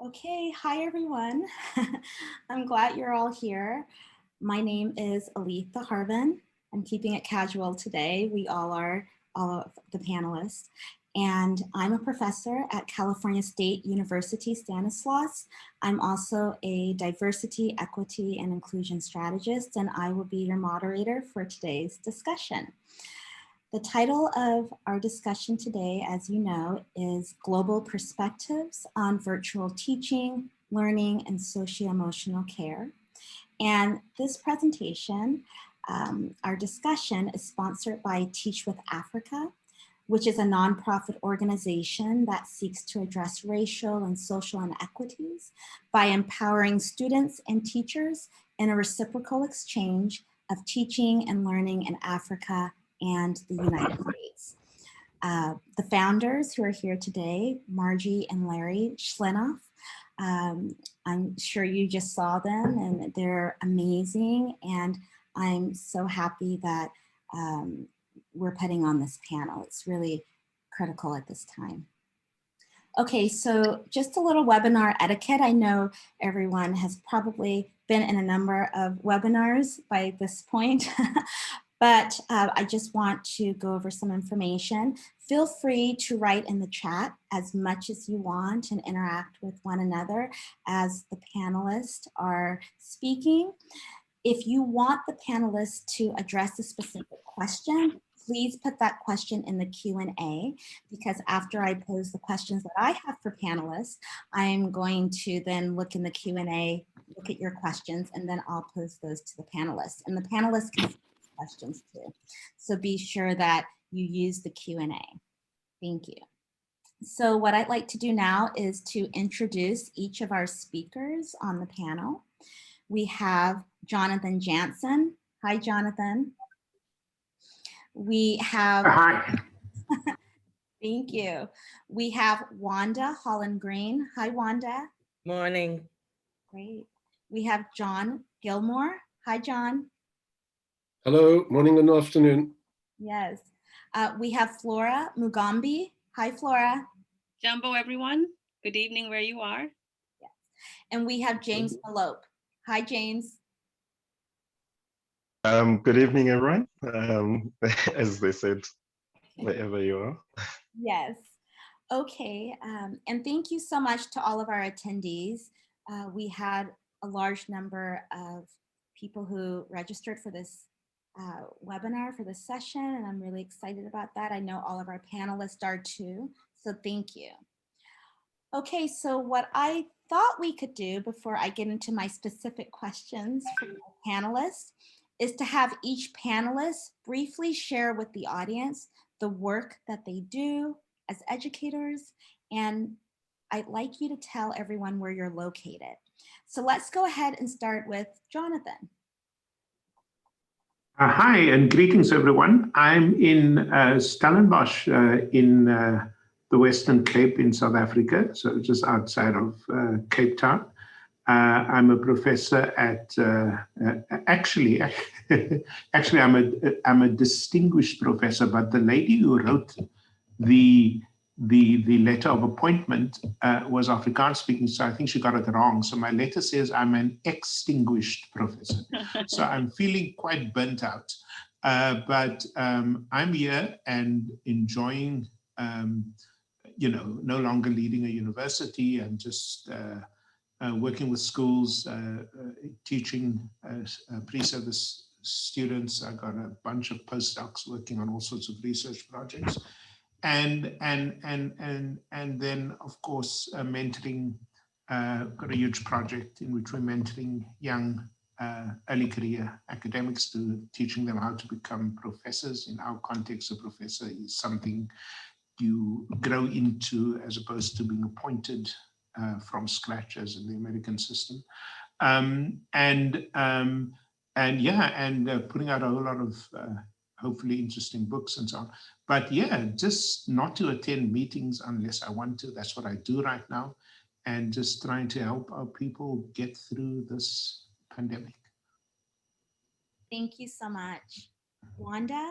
Okay, hi everyone. I'm glad you're all here. My name is Aletha Harven. I'm keeping it casual today. We all are, all of the panelists. And I'm a professor at California State University, Stanislaus. I'm also a diversity, equity, and inclusion strategist, and I will be your moderator for today's discussion. The title of our discussion today, as you know, is Global Perspectives on Virtual Teaching, Learning, and Socioemotional Care. And this presentation, our discussion, is sponsored by Teach with Africa, which is a nonprofit organization that seeks to address racial and social inequities by empowering students and teachers in a reciprocal exchange of teaching and learning in Africa and the United States. The founders who are here today, Margie and Larry Schlenoff, I'm sure you just saw them and they're amazing. And I'm so happy that we're putting on this panel. It's really critical at this time. Okay, so just a little webinar etiquette. I know everyone has probably been in a number of webinars by this point. But I just want to go over some information. Feel free to write in the chat as much as you want and interact with one another as the panelists are speaking. If you want the panelists to address a specific question, please put that question in the Q&A, because after I pose the questions that I have for panelists, I'm going to then look in the Q&A, look at your questions, and then I'll pose those to the panelists. And the panelists can questions too. So be sure that you use the Q&A. Thank you. So what I'd like to do now is to introduce each of our speakers on the panel. We have Jonathan Jansen. Hi, Jonathan. We have... Hi. Thank you. We have Wanda Holland Greene. Hi, Wanda. Morning. Great. We have John Gilmour. Hi, John. Hello, morning and afternoon. Yes. We have Flora Mugambi. Hi, Flora. Jumbo, everyone. Good evening where you are. Yes. And we have James Malope. Hi, James. Good evening, everyone. As they said, wherever you are. Yes. Okay. And thank you so much to all of our attendees. We had a large number of people who registered for this webinar, for this session, and I'm really excited about that. I know all of our panelists are too, so thank you. Okay, so what I thought we could do before I get into my specific questions for the panelists is to have each panelist briefly share with the audience the work that they do as educators, and I'd like you to tell everyone where you're located. So let's go ahead and start with Jonathan. Hi, and greetings, everyone. I'm in Stellenbosch in the Western Cape in South Africa, so just outside of Cape Town. I'm a professor at, actually, I'm a distinguished professor, but the lady who wrote the letter of appointment was Afrikaans speaking, so I think she got it wrong. So my letter says I'm an extinguished professor. So I'm feeling quite burnt out, but I'm here and enjoying, you know, no longer leading a university and just working with schools, teaching pre-service students. I got a bunch of postdocs working on all sorts of research projects. And then, of course, mentoring, got a huge project in which we're mentoring young early career academics to teaching them how to become professors. In our context, a professor is something you grow into as opposed to being appointed from scratch as in the American system. And putting out a whole lot of hopefully interesting books and so on. But yeah, just not to attend meetings unless I want to. That's what I do right now. And just trying to help our people get through this pandemic. Thank you so much. Wanda?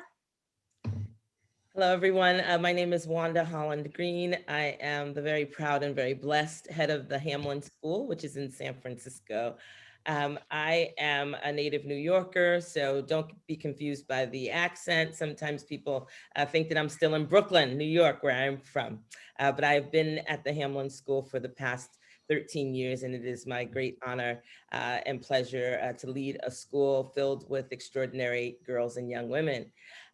Hello, everyone. My name is Wanda Holland Greene. I am the very proud and very blessed head of the Hamlin School, which is in San Francisco. I am a native New Yorker, so don't be confused by the accent. Sometimes people think that I'm still in Brooklyn, New York, where I'm from. But I've been at the Hamlin School for the past 13 years, and it is my great honor and pleasure to lead a school filled with extraordinary girls and young women.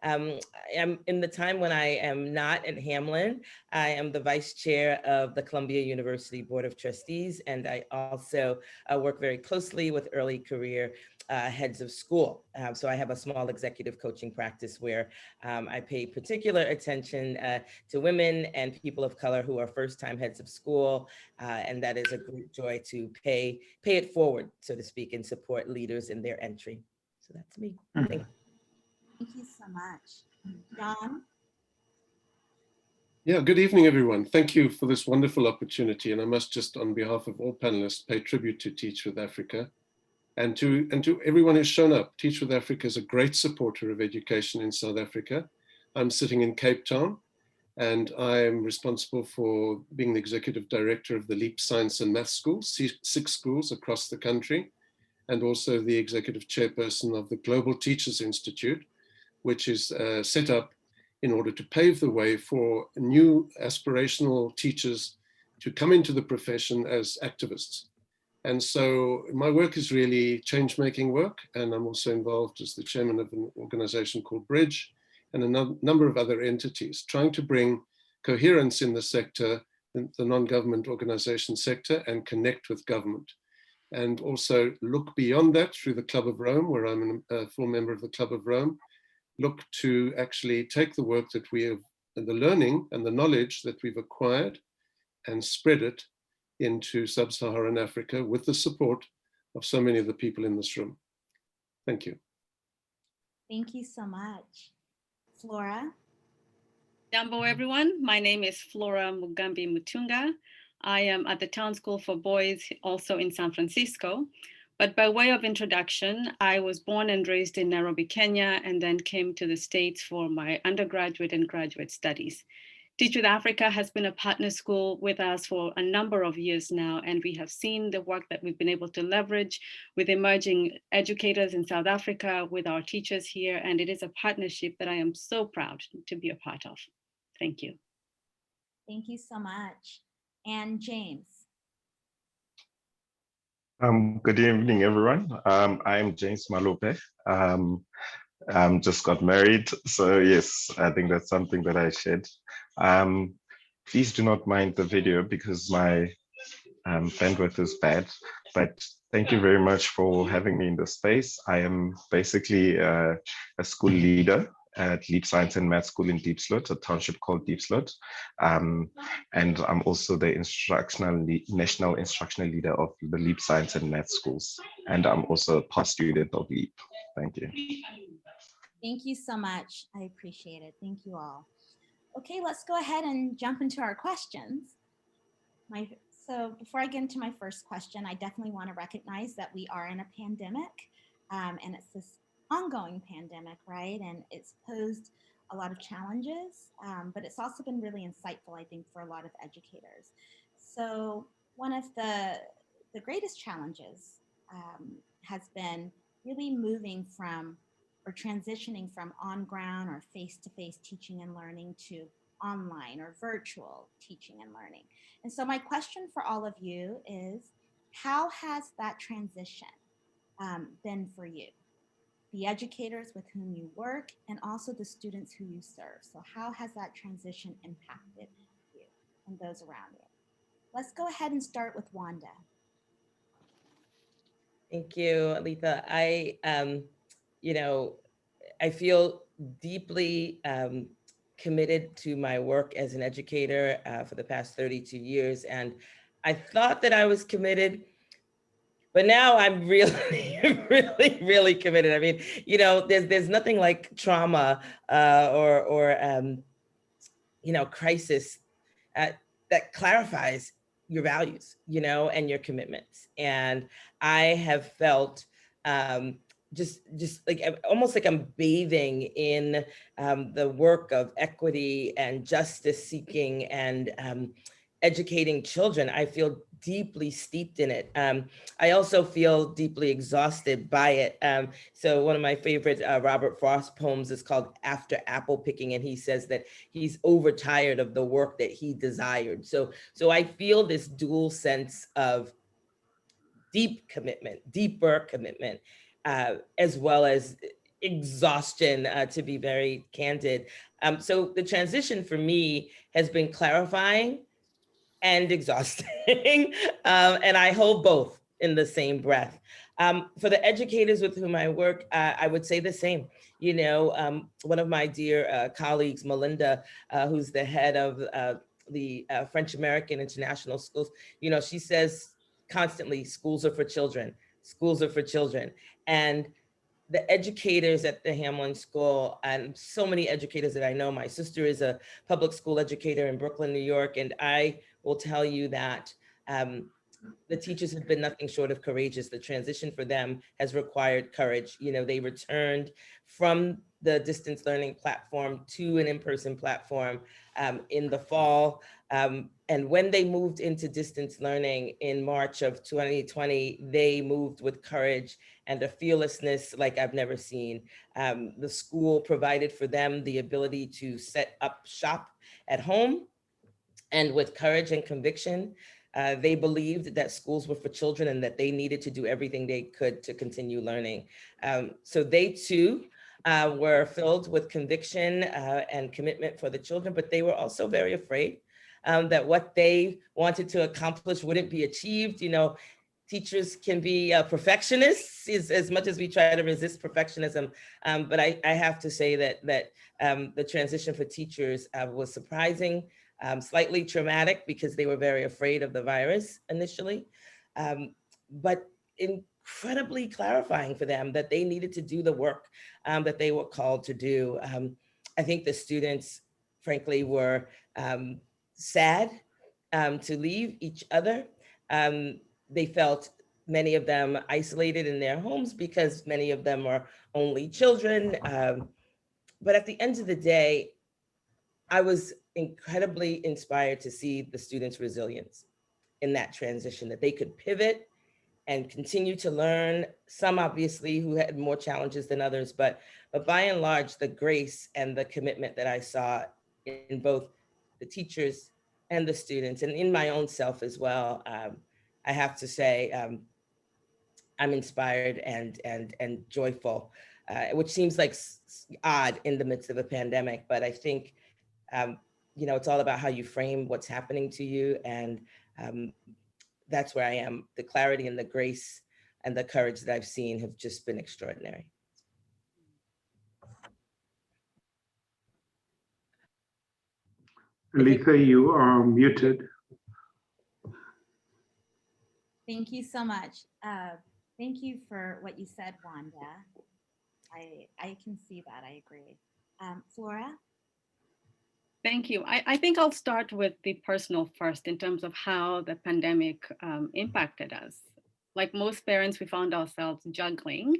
I'm in the time when I am not at Hamlin, I am the vice chair of the Columbia University Board of Trustees, and I also work very closely with early career heads of school. So I have a small executive coaching practice where I pay particular attention to women and people of color who are first-time heads of school, and that is a great joy to pay it forward, so to speak, and support leaders in their entry. So that's me. Thank you. Thank you so much. John? Yeah, good evening, everyone. Thank you for this wonderful opportunity. And I must just, on behalf of all panelists, pay tribute to Teach with Africa and to everyone who's shown up. Teach with Africa is a great supporter of education in South Africa. I'm sitting in Cape Town, and I'm responsible for being the executive director of the LEAP Science and Math Schools, 6 schools across the country, and also the executive chairperson of the Global Teachers Institute, which is set up in order to pave the way for new aspirational teachers to come into the profession as activists. And so my work is really change-making work, and I'm also involved as the chairman of an organization called Bridge and a number of other entities, trying to bring coherence in the sector, in the non-government organization sector, and connect with government. And also look beyond that through the Club of Rome, where I'm a full member of the Club of Rome, look to actually take the work that we have, and the learning and the knowledge that we've acquired, and spread it into sub-Saharan Africa with the support of so many of the people in this room. Thank you. Thank you so much. Flora? Jambo, everyone. My name is Flora Mugambi Mutunga. I am at the Town School for Boys, also in San Francisco. But by way of introduction, I was born and raised in Nairobi, Kenya, and then came to the States for my undergraduate and graduate studies. Teach with Africa has been a partner school with us for a number of years now, and we have seen the work that we've been able to leverage with emerging educators in South Africa, with our teachers here, and it is a partnership that I am so proud to be a part of. Thank you. Thank you so much. And James? Good evening, everyone. I'm James Malope. Just got married. So yes, I think that's something that I shared. Please do not mind the video because my bandwidth is bad, but thank you very much for having me in the space. I am basically a school leader at Leap Science and Math School in Diepsloot, a township called Diepsloot. And I'm also the national instructional leader of the Leap Science and Math Schools. And I'm also a past student of Leap. Thank you. Thank you so much. I appreciate it. Thank you all. Okay, let's go ahead and jump into our questions. So before I get into my first question, I definitely want to recognize that we are in a pandemic, and it's this ongoing pandemic, right? And it's posed a lot of challenges, but it's also been really insightful, I think, for a lot of educators. So one of the greatest challenges has been really moving from or transitioning from on-ground or face-to-face teaching and learning to online or virtual teaching and learning. And so my question for all of you is, how has that transition been for you? The educators with whom you work, and also the students who you serve. So how has that transition impacted you and those around you? Let's go ahead and start with Wanda. Thank you, Aletha. I feel deeply committed to my work as an educator for the past 32 years. And I thought that I was committed, but now I'm really, really committed. I mean, there's nothing like trauma or crisis that clarifies your values, and your commitments. And I have felt just like almost like I'm bathing in the work of equity and justice seeking and educating children. I feel deeply steeped in it. I also feel deeply exhausted by it. So one of my favorite Robert Frost poems is called After Apple Picking, and he says that he's overtired of the work that he desired. So I feel this dual sense of deeper commitment, as well as exhaustion, to be very candid. So the transition for me has been clarifying and exhausting, and I hold both in the same breath. For the educators with whom I work, I would say the same. You know, one of my dear colleagues, Melinda, who's the head of the French American International Schools, you know, she says constantly, schools are for children, schools are for children. And the educators at the Hamlin School, and so many educators that I know, my sister is a public school educator in Brooklyn, New York, and I will tell you that the teachers have been nothing short of courageous. The transition for them has required courage. You know, they returned from the distance learning platform to an in-person platform in the fall. And when they moved into distance learning in March of 2020, they moved with courage and a fearlessness like I've never seen. The school provided for them the ability to set up shop at home, and with courage and conviction, they believed that schools were for children and that they needed to do everything they could to continue learning. So they too were filled with conviction and commitment for the children, but they were also very afraid that what they wanted to accomplish wouldn't be achieved. You know, teachers can be perfectionists as much as we try to resist perfectionism. But I have to say that the transition for teachers was surprising, slightly traumatic because they were very afraid of the virus initially, but incredibly clarifying for them that they needed to do the work that they were called to do. I think the students, frankly, were sad to leave each other. They felt, many of them, isolated in their homes because many of them are only children. But at the end of the day, I was incredibly inspired to see the students' resilience in that transition, that they could pivot and continue to learn. Some obviously who had more challenges than others, but by and large, the grace and the commitment that I saw in both the teachers and the students, and in my own self as well, I have to say, I'm inspired and joyful, which seems like odd in the midst of a pandemic, but I think, you know, it's all about how you frame what's happening to you. And that's where I am. The clarity and the grace and the courage that I've seen have just been extraordinary. Aletha, you are muted. Thank you so much. Thank you for what you said, Wanda. I can see that, I agree. Flora? Thank you. I think I'll start with the personal first in terms of how the pandemic impacted us. Like most parents, we found ourselves juggling,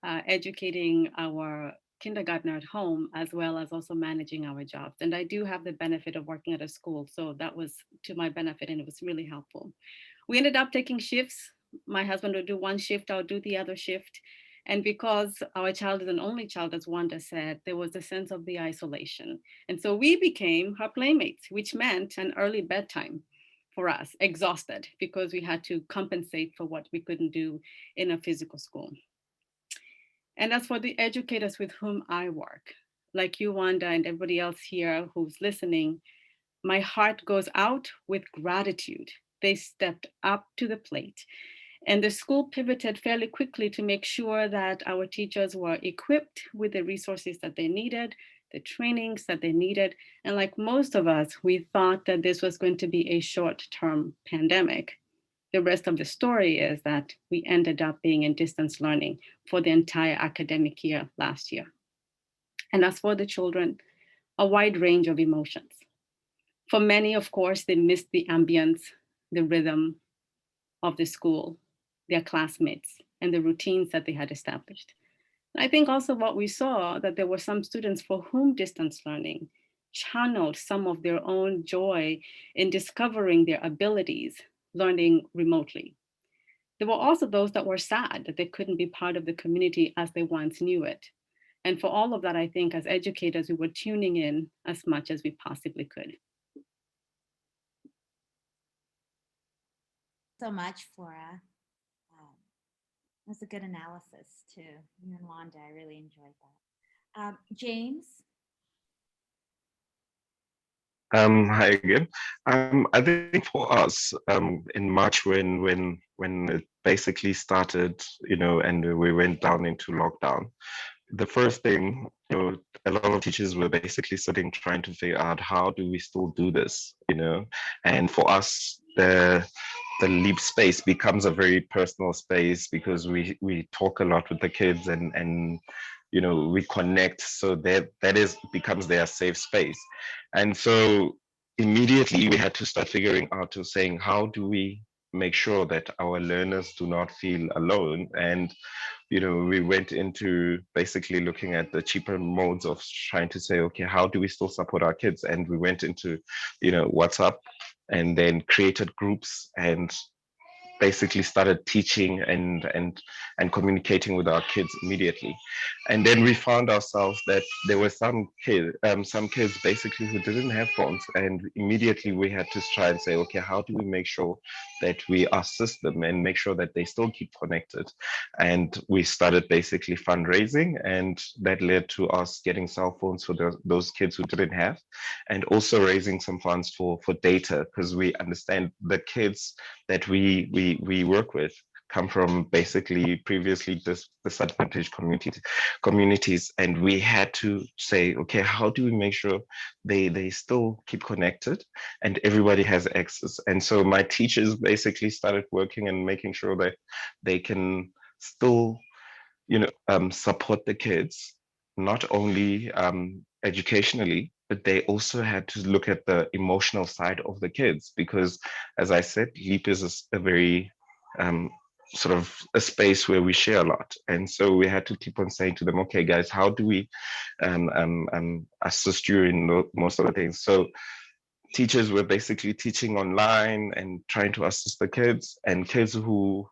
educating our kindergartner at home, as well as also managing our jobs. And I do have the benefit of working at a school, so that was to my benefit and it was really helpful. We ended up taking shifts. My husband would do one shift, I would do the other shift. And because our child is an only child, as Wanda said, there was a sense of the isolation. And so we became her playmates, which meant an early bedtime for us, exhausted, because we had to compensate for what we couldn't do in a physical school. And as for the educators with whom I work, like you, Wanda, and everybody else here who's listening, my heart goes out with gratitude. They stepped up to the plate. And the school pivoted fairly quickly to make sure that our teachers were equipped with the resources that they needed, the trainings that they needed. And like most of us, we thought that this was going to be a short-term pandemic. The rest of the story is that we ended up being in distance learning for the entire academic year last year. And as for the children, a wide range of emotions. For many, of course, they missed the ambience, the rhythm of the school, their classmates, and the routines that they had established. I think also what we saw, that there were some students for whom distance learning channeled some of their own joy in discovering their abilities, learning remotely. There were also those that were sad that they couldn't be part of the community as they once knew it. And for all of that, I think as educators, we were tuning in as much as we possibly could. So much, Flora. That's a good analysis too. You and Wanda, I really enjoyed that. James? Hi again. I think for us, in March when it basically started, and we went down into lockdown, the first thing, a lot of teachers were basically sitting trying to figure out how do we still do this, and for us, the LEAP space becomes a very personal space because we talk a lot with the kids and we connect, so that becomes their safe space. And so immediately we had to start figuring out to saying, how do we make sure that our learners do not feel alone? And we went into basically looking at the cheaper modes of trying to say, okay, how do we still support our kids? And we went into WhatsApp, and then created groups and basically started teaching and communicating with our kids immediately. And then we found ourselves that there were some kids basically who didn't have phones, and immediately we had to try and say, okay, how do we make sure that we assist them and make sure that they still keep connected? And we started basically fundraising, and that led to us getting cell phones for those kids who didn't have, and also raising some funds for data, because we understand the kids that we work with come from basically previously disadvantaged communities, and we had to say, okay, how do we make sure they still keep connected and everybody has access? And so my teachers basically started working and making sure that they can still support the kids, not only educationally, but they also had to look at the emotional side of the kids, because as I said, LEAP is a very sort of a space where we share a lot. And so we had to keep on saying to them, okay, guys, how do we assist you in most of the things? So teachers were basically teaching online and trying to assist the kids, and kids who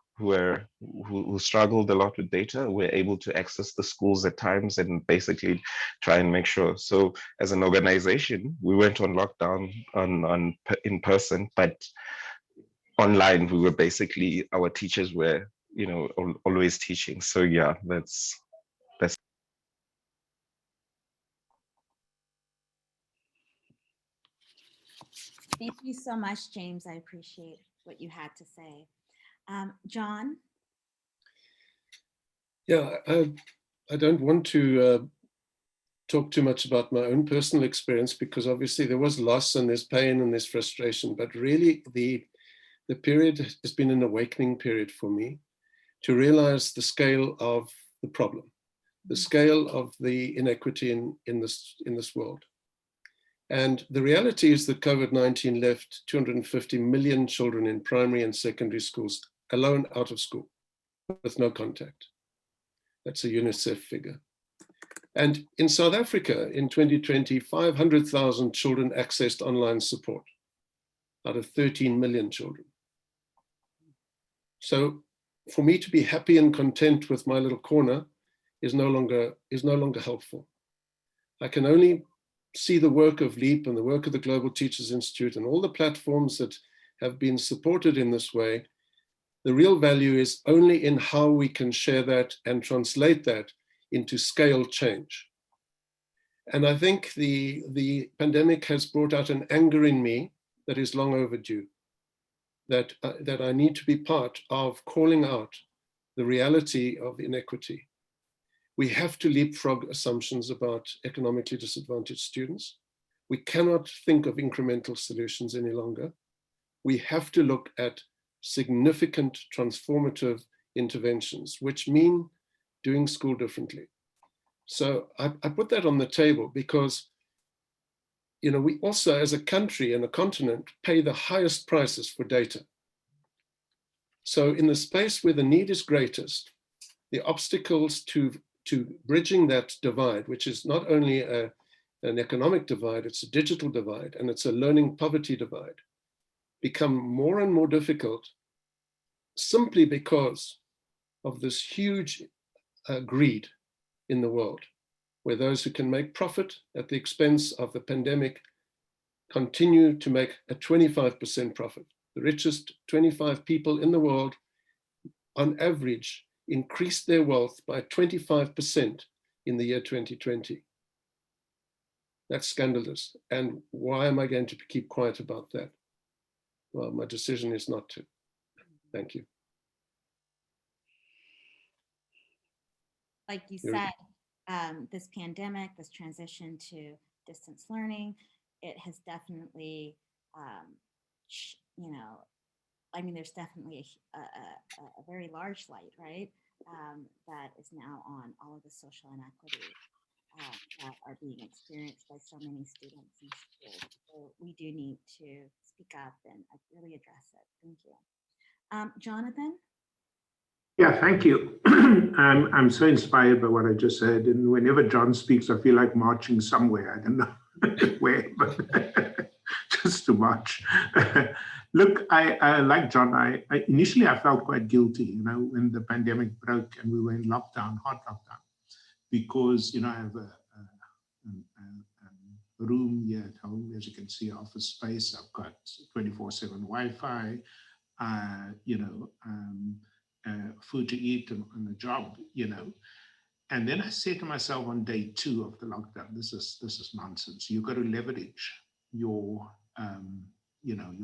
struggled a lot with data were able to access the schools at times and basically try and make sure. So as an organization, we went on lockdown in person, but online we were basically, our teachers were always teaching. So yeah, that's Thank you so much, James. I appreciate what you had to say. John? Yeah, I don't want to talk too much about my own personal experience, because obviously there was loss and there's pain and there's frustration, but really the period has been an awakening period for me to realize the scale of the problem, the scale of the inequity in this world. And the reality is that COVID-19 left 250 million children in primary and secondary schools alone out of school with no contact. That's a UNICEF figure. And in South Africa in 2020, 500,000 children accessed online support out of 13 million children. So for me to be happy and content with my little corner is no longer helpful. I can only see the work of LEAP and the work of the Global Teachers Institute and all the platforms that have been supported in this way. The real value is only in how we can share that and translate that into scale change. And I think the pandemic has brought out an anger in me that is long overdue, that I need to be part of calling out the reality of inequity. We have to leapfrog assumptions about economically disadvantaged students. We cannot think of incremental solutions any longer. We have to look at significant transformative interventions, which mean doing school differently. So I put that on the table because we also, as a country and a continent, pay the highest prices for data. So in the space where the need is greatest, the obstacles to bridging that divide, which is not only an economic divide, it's a digital divide, and it's a learning poverty divide, become more and more difficult simply because of this huge greed in the world, where those who can make profit at the expense of the pandemic continue to make a 25% profit. The richest 25 people in the world, on average, increased their wealth by 25% in the year 2020. That's scandalous. And why am I going to keep quiet about that? Well, my decision is not to. Thank you. Like you said, this pandemic, this transition to distance learning, it has definitely, there's definitely a very large light, right? That is now on all of the social inequities that are being experienced by so many students in schools. So we do need to speak up and really address it. Thank you. Jonathan? Yeah, thank you. I'm so inspired by what I just said. And whenever John speaks, I feel like marching somewhere. I don't know where, but just to march. Look, I like John. Initially I felt quite guilty, when the pandemic broke and we were in lockdown, hard lockdown, because, I have a room here at home, as you can see, office space. I've got 24/7 Wi-Fi, food to eat and a job, And then I said to myself on day 2 of the lockdown, this is nonsense. You've got to leverage your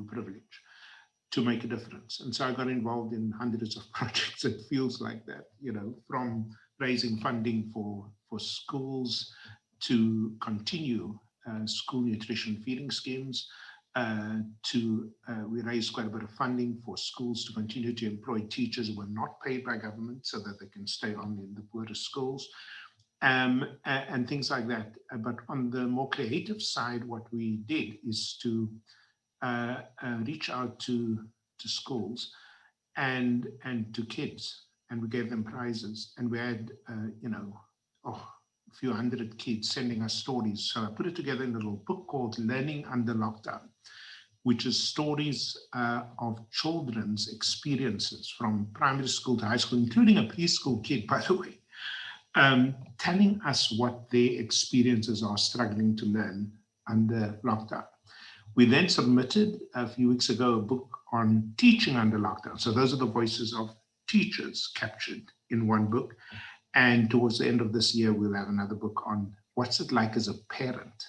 privilege to make a difference. And so I got involved in hundreds of projects. It feels like that, from raising funding for schools to continue school nutrition feeding schemes, we raised quite a bit of funding for schools to continue to employ teachers who were not paid by government so that they can stay on in the poorest schools, and things like that. But on the more creative side, what we did is to reach out to schools and to kids, and we gave them prizes, and we had a few hundred kids sending us stories. So I put it together in a little book called Learning Under Lockdown, which is stories of children's experiences from primary school to high school, including a preschool kid, by the way, telling us what their experiences are struggling to learn under lockdown. We then submitted a few weeks ago a book on teaching under lockdown. So those are the voices of teachers captured in one book. And towards the end of this year, we'll have another book on what's it like as a parent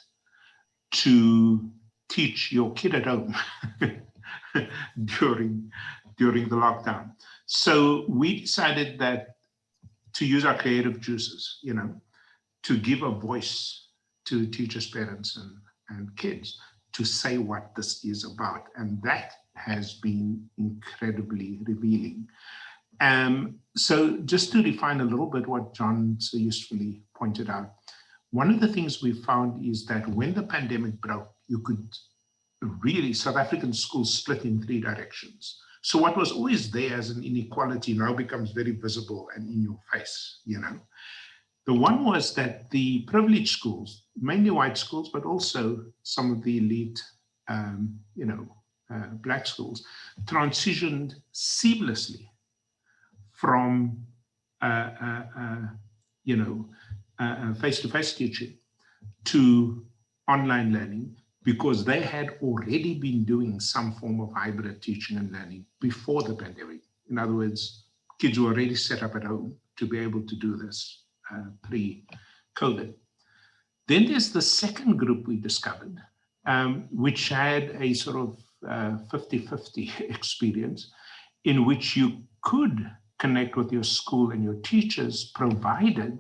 to teach your kid at home during the lockdown. So we decided that to use our creative juices, to give a voice to teachers, parents, and kids to say what this is about. And that has been incredibly revealing. So just to refine a little bit what John so usefully pointed out, one of the things we found is that when the pandemic broke, you could really, South African schools split in 3 directions. So what was always there as an inequality now becomes very visible and in your face, The one was that the privileged schools, mainly white schools, but also some of the elite, Black schools, transitioned seamlessly from face-to-face teaching to online learning, because they had already been doing some form of hybrid teaching and learning before the pandemic. In other words, kids were already set up at home to be able to do this pre-COVID. Then there's the second group we discovered, which had a sort of 50-50 experience in which you could connect with your school and your teachers, provided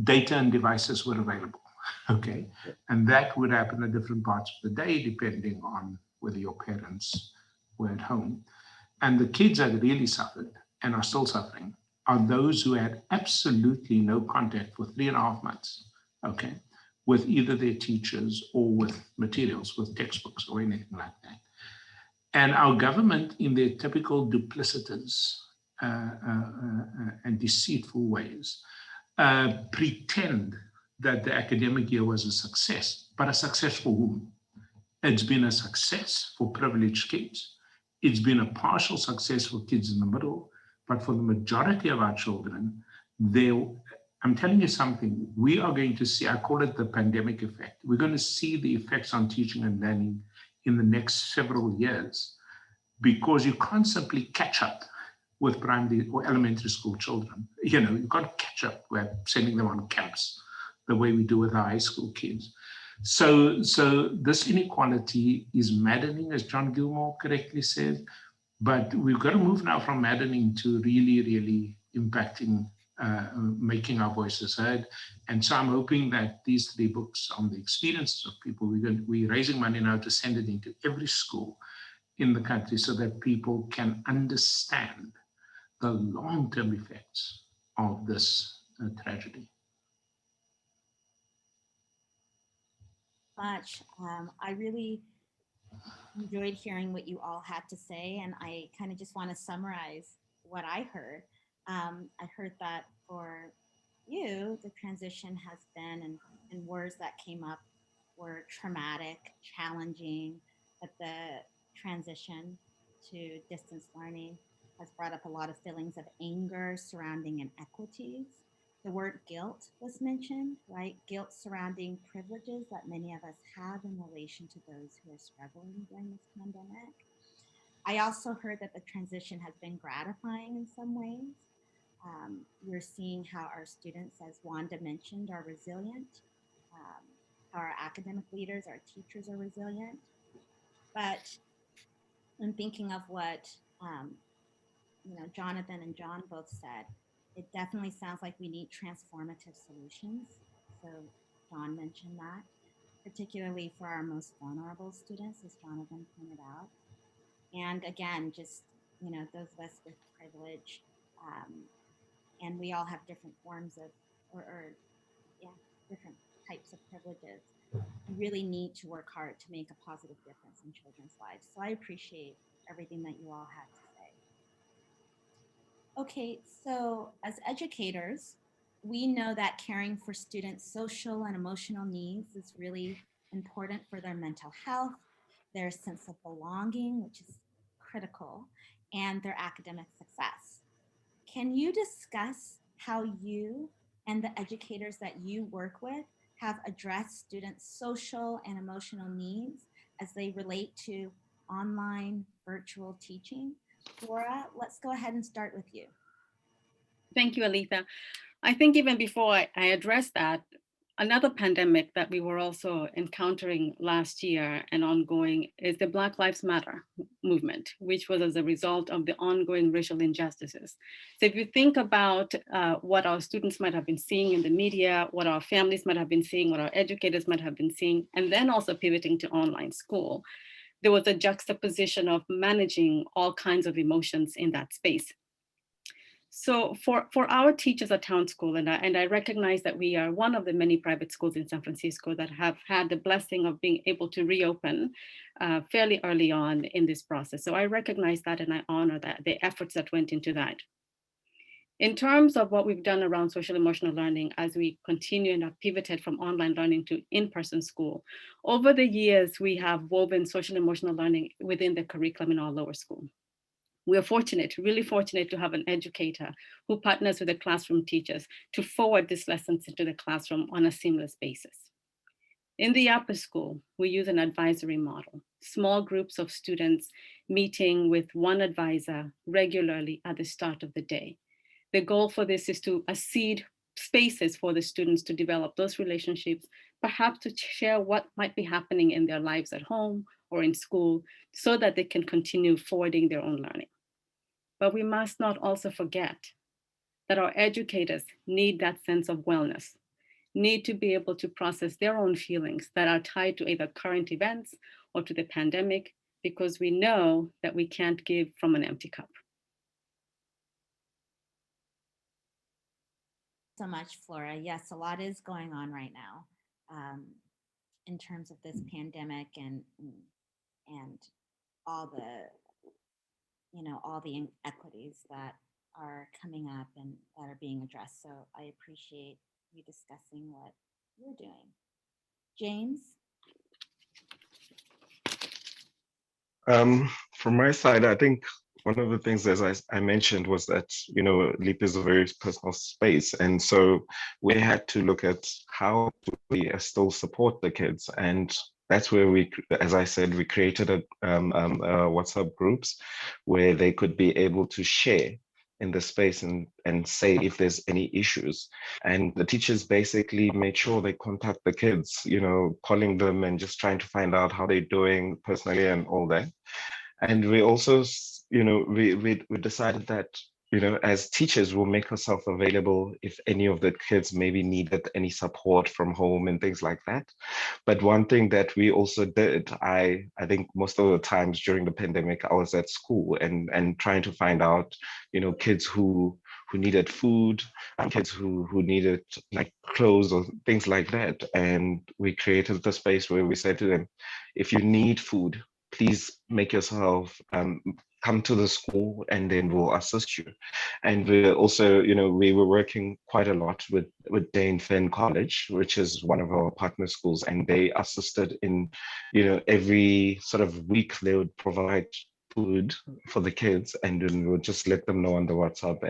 data and devices were available, okay? And that would happen at different parts of the day, depending on whether your parents were at home. And the kids that really suffered and are still suffering are those who had absolutely no contact for 3.5 months, okay, with either their teachers or with materials, with textbooks or anything like that. And our government, in their typical duplicitous and deceitful ways, pretend that the academic year was a success, but a success for whom? It's been a success for privileged kids. It's been a partial success for kids in the middle, but for the majority of our children, I'm telling you something, we are going to see, I call it the pandemic effect. We're going to see the effects on teaching and learning in the next several years, because you can't simply catch up with primary or elementary school children. You know, you can't catch up with sending them on camps the way we do with our high school kids. So this inequality is maddening, as John Gilmour correctly said, but we've got to move now from maddening to really, really impacting, making our voices heard. And so I'm hoping that these 3 books on the experiences of people, we're raising money now to send it into every school in the country so that people can understand the long-term effects of this tragedy. Much. I really enjoyed hearing what you all had to say, and I kind of just want to summarize what I heard. I heard that for you, the transition has been, and words that came up were traumatic, challenging, that the transition to distance learning has brought up a lot of feelings of anger surrounding inequities. The word guilt was mentioned, right? Guilt surrounding privileges that many of us have in relation to those who are struggling during this pandemic. I also heard that the transition has been gratifying in some ways. We're seeing how our students, as Wanda mentioned, are resilient, how our academic leaders, our teachers are resilient. But I'm thinking of what Jonathan and John both said. It definitely sounds like we need transformative solutions. So John mentioned that, particularly for our most vulnerable students, as Jonathan pointed out. And again, just, those of us with privilege, and we all have different forms of, different types of privileges. We really need to work hard to make a positive difference in children's lives. So I appreciate everything that you all had to say. Okay, so as educators, we know that caring for students' social and emotional needs is really important for their mental health, their sense of belonging, which is critical, and their academic success. Can you discuss how you and the educators that you work with have addressed students' social and emotional needs as they relate to online virtual teaching? Flora, let's go ahead and start with you. Thank you, Aletha. I think even before I address that, another pandemic that we were also encountering last year and ongoing is the Black Lives Matter movement, which was as a result of the ongoing racial injustices. So if you think about what our students might have been seeing in the media, what our families might have been seeing, what our educators might have been seeing, and then also pivoting to online school, there was a juxtaposition of managing all kinds of emotions in that space. So for our teachers at Town School, and I recognize that we are one of the many private schools in San Francisco that have had the blessing of being able to reopen fairly early on in this process. So I recognize that and I honor that, the efforts that went into that. In terms of what we've done around social emotional learning as we continue and have pivoted from online learning to in-person school, over the years, we have woven social emotional learning within the curriculum in our lower school. We are fortunate, really fortunate to have an educator who partners with the classroom teachers to forward these lessons into the classroom on a seamless basis. In the upper school, we use an advisory model, small groups of students meeting with one advisor regularly at the start of the day. The goal for this is to seed spaces for the students to develop those relationships, perhaps to share what might be happening in their lives at home or in school so that they can continue forwarding their own learning. But we must not also forget that our educators need that sense of wellness, need to be able to process their own feelings that are tied to either current events or to the pandemic, because we know that we can't give from an empty cup. So much, Flora. Yes, a lot is going on right now in terms of this pandemic and all the, all the inequities that are coming up and that are being addressed. So I appreciate you discussing what you're doing. James? From my side, I think one of the things, as I mentioned, was that, LEAP is a very personal space. And so we had to look at how do we still support the kids. And that's where we, as I said, we created a WhatsApp groups where they could be able to share in the space and say if there's any issues. And the teachers basically made sure they contact the kids, calling them and just trying to find out how they're doing personally and all that. And we also, we decided that, as teachers, we'll make ourselves available if any of the kids maybe needed any support from home and things like that. But one thing that we also did, I think most of the times during the pandemic, I was at school and trying to find out, kids who needed food, kids who needed like clothes or things like that. And we created the space where we said to them, if you need food, please make yourself come to the school and then we'll assist you. And we also, we were working quite a lot with Dane Finn College, which is one of our partner schools, and they assisted in, every sort of week they would provide food for the kids, and then we would just let them know on the WhatsApp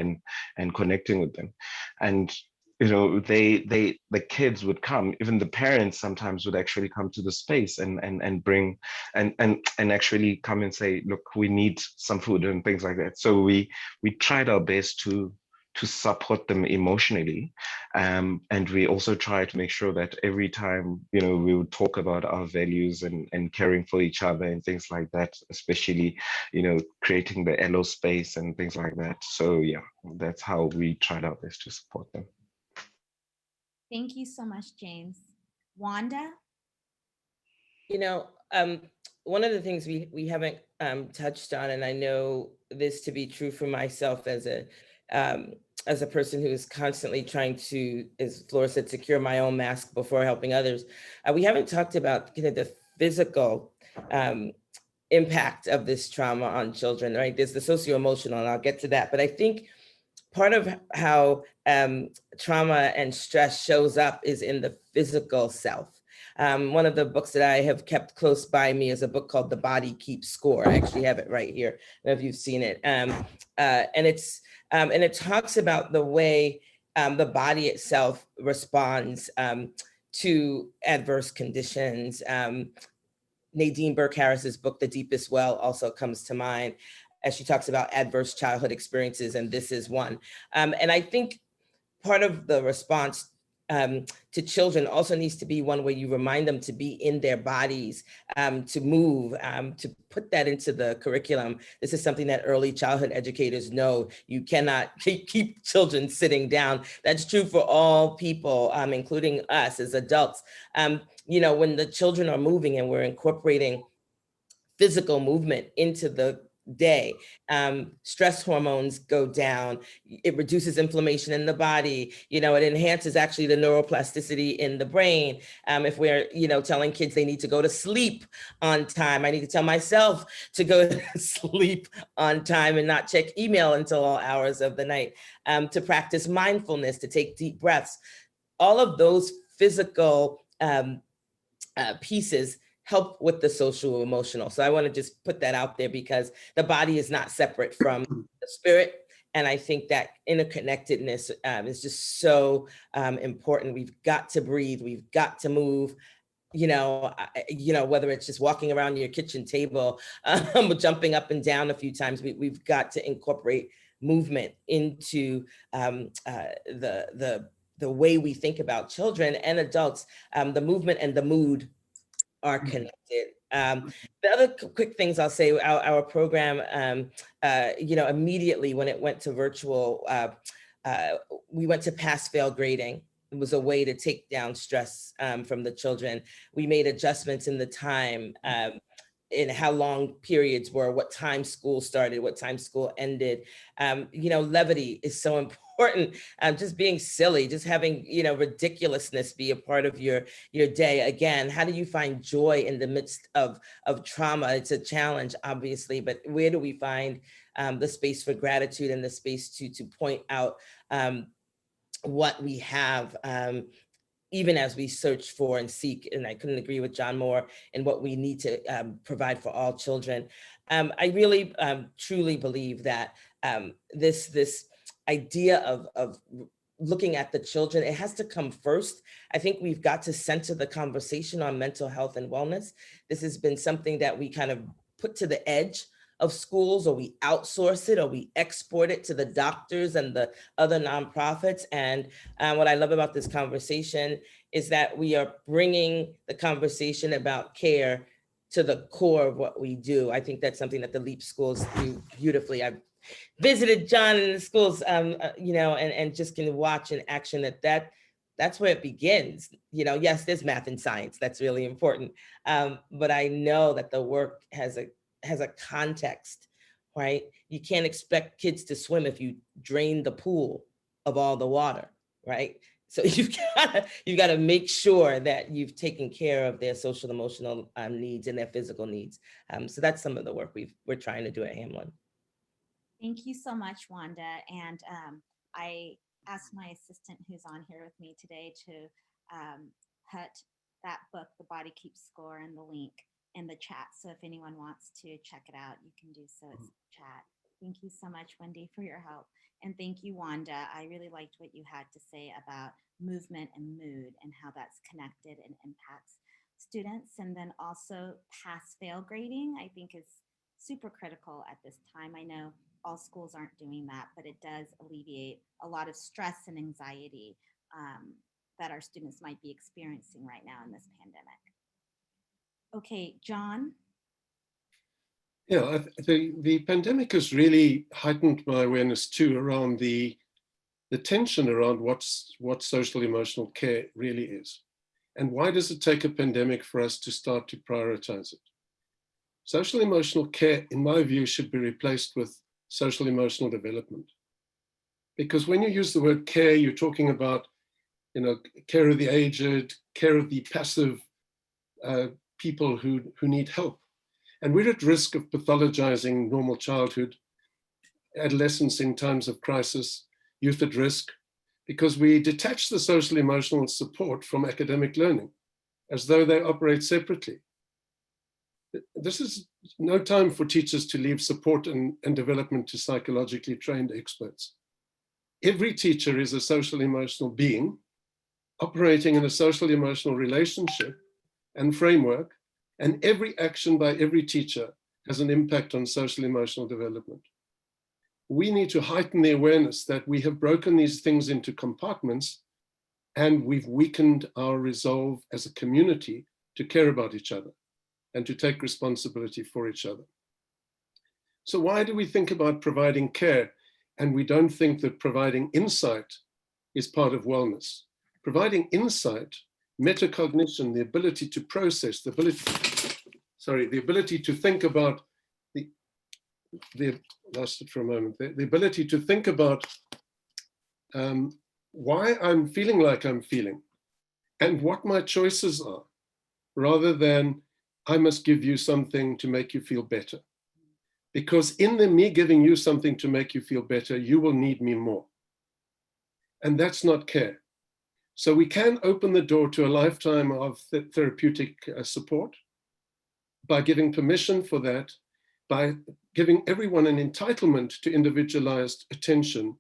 and connecting with them. And the kids would come, even the parents sometimes would actually come to the space and bring and actually come and say, look, we need some food and things like that. So we tried our best to support them emotionally, and we also try to make sure that every time we would talk about our values and caring for each other and things like that, especially creating the LO space and things like that. So yeah, that's how we tried our best to support them. Thank you so much, James. Wanda? One of the things we haven't touched on, and I know this to be true for myself as a person who is constantly trying to, as Flora said, secure my own mask before helping others. We haven't talked about the physical impact of this trauma on children, right? There's the socio-emotional, and I'll get to that. But I think part of how trauma and stress shows up is in the physical self. One of the books that I have kept close by me is a book called The Body Keeps Score. I actually have it right here. I don't know if you've seen it. And it talks about the way the body itself responds to adverse conditions. Nadine Burke-Harris's book, The Deepest Well, also comes to mind as she talks about adverse childhood experiences, and this is one. And I think part of the response to children also needs to be one where you remind them to be in their bodies, to move, to put that into the curriculum. This is something that early childhood educators know. You cannot keep children sitting down. That's true for all people, including us as adults. When the children are moving and we're incorporating physical movement into the day, stress hormones go down, it reduces inflammation in the body, it enhances actually the neuroplasticity in the brain. If we're, telling kids they need to go to sleep on time, I need to tell myself to go to sleep on time and not check email until all hours of the night, to practice mindfulness, to take deep breaths. All of those physical pieces help with the social emotional. So I want to just put that out there because the body is not separate from the spirit. And I think that interconnectedness is just so important. We've got to breathe. We've got to move. Whether it's just walking around your kitchen table, jumping up and down a few times, we've got to incorporate movement into the way we think about children and adults. The movement and the mood are connected. The other quick things I'll say, our program, immediately when it went to virtual, we went to pass-fail grading. It was a way to take down stress from the children. We made adjustments in the time. in how long periods were, what time school started, what time school ended. You know, levity is so important. Just being silly, just having, you know, ridiculousness be a part of your day. Again, how do you find joy in the midst of trauma? It's a challenge, obviously, but where do we find the space for gratitude and the space to point out what we have, even as we search for and seek, and I couldn't agree with John more in what we need to provide for all children. I really truly believe that this idea of looking at the children, it has to come first. I think we've got to center the conversation on mental health and wellness. This has been something that we kind of put to the edge of schools, or we outsource it, or we export it to the doctors and the other nonprofits. And what I love about this conversation is that we are bringing the conversation about care to the core of what we do. I think that's something that the LEAP schools do beautifully. I've visited John in the schools, you know, and just can watch in action that's where it begins. You know, yes, there's math and science, that's really important. But I know that the work has a context, right? You can't expect kids to swim if you drain the pool of all the water, right? So you've got to make sure that you've taken care of their social emotional needs and their physical needs. So that's some of the work we're trying to do at Hamlin. Thank you so much, Wanda. And I asked my assistant who's on here with me today to put that book, The Body Keeps Score, and the link in the chat. So if anyone wants to check it out, you can do so. It's chat. Thank you so much, Wendy, for your help. And thank you, Wanda. I really liked what you had to say about movement and mood and how that's connected and impacts students. And then also pass-fail grading, I think is super critical at this time. I know all schools aren't doing that, but it does alleviate a lot of stress and anxiety that our students might be experiencing right now in this pandemic. Okay, John. Yeah, the pandemic has really heightened my awareness too around the tension around what social emotional care really is. And why does it take a pandemic for us to start to prioritize it? Social emotional care, in my view, should be replaced with social emotional development. Because when you use the word care, you're talking about, you know, care of the aged, care of the passive people who need help. And we're at risk of pathologizing normal childhood, adolescence in times of crisis, youth at risk, because we detach the social emotional support from academic learning as though they operate separately. This is no time for teachers to leave support and development to psychologically trained experts. Every teacher is a social emotional being operating in a social emotional relationship and framework, and every action by every teacher has an impact on social emotional development. We need to heighten the awareness that we have broken these things into compartments and we've weakened our resolve as a community to care about each other and to take responsibility for each other. So why do we think about providing care and we don't think that providing insight is part of wellness? Providing insight, metacognition, the ability to process, the ability to think about lost it for a moment, the ability to think about why I'm feeling like I'm feeling and what my choices are, rather than I must give you something to make you feel better. Because in me giving you something to make you feel better, you will need me more. And that's not care. So we can open the door to a lifetime of therapeutic support by giving permission for that, by giving everyone an entitlement to individualized attention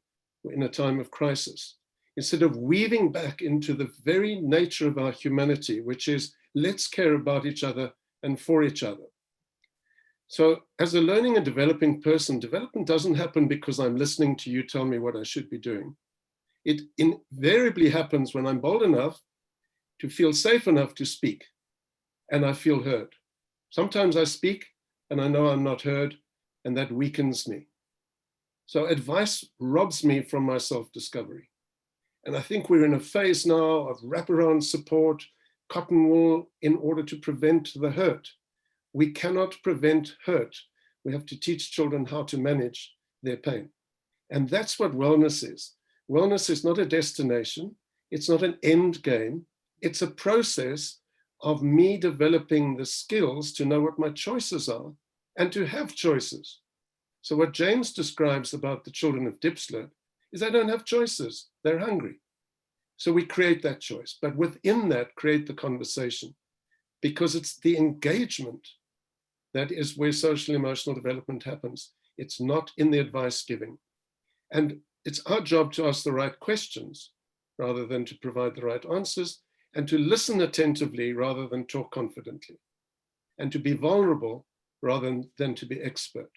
in a time of crisis, instead of weaving back into the very nature of our humanity, which is let's care about each other and for each other. So as a learning and developing person, development doesn't happen because I'm listening to you tell me what I should be doing. It invariably happens when I'm bold enough to feel safe enough to speak and I feel heard. Sometimes I speak and I know I'm not heard, and that weakens me. So advice robs me from my self-discovery. And I think we're in a phase now of wraparound support, cotton wool, in order to prevent the hurt. We cannot prevent hurt. We have to teach children how to manage their pain. And that's what wellness is. Wellness is not a destination. It's not an end game. It's a process of me developing the skills to know what my choices are and to have choices. So what James describes about the children of Diepsloot is they don't have choices. They're hungry. So we create that choice, but within that, create the conversation, because it's the engagement that is where social emotional development happens. It's not in the advice giving. And it's our job to ask the right questions rather than to provide the right answers, and to listen attentively rather than talk confidently, and to be vulnerable rather than to be expert,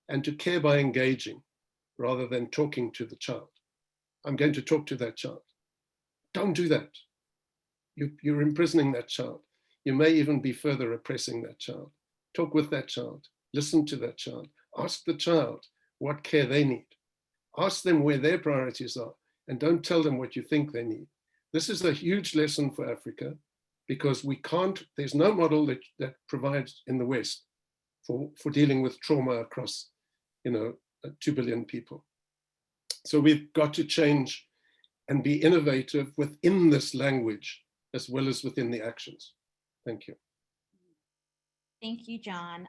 and to care by engaging rather than talking to the child. I'm going to talk to that child. Don't do that. You're imprisoning that child. You may even be further oppressing that child. Talk with that child. Listen to that child. Ask the child what care they need. Ask them where their priorities are, and don't tell them what you think they need. This is a huge lesson for Africa, because we can't, there's no model that provides in the West for dealing with trauma across, 2 billion people. So we've got to change and be innovative within this language as well as within the actions. Thank you. Thank you, John.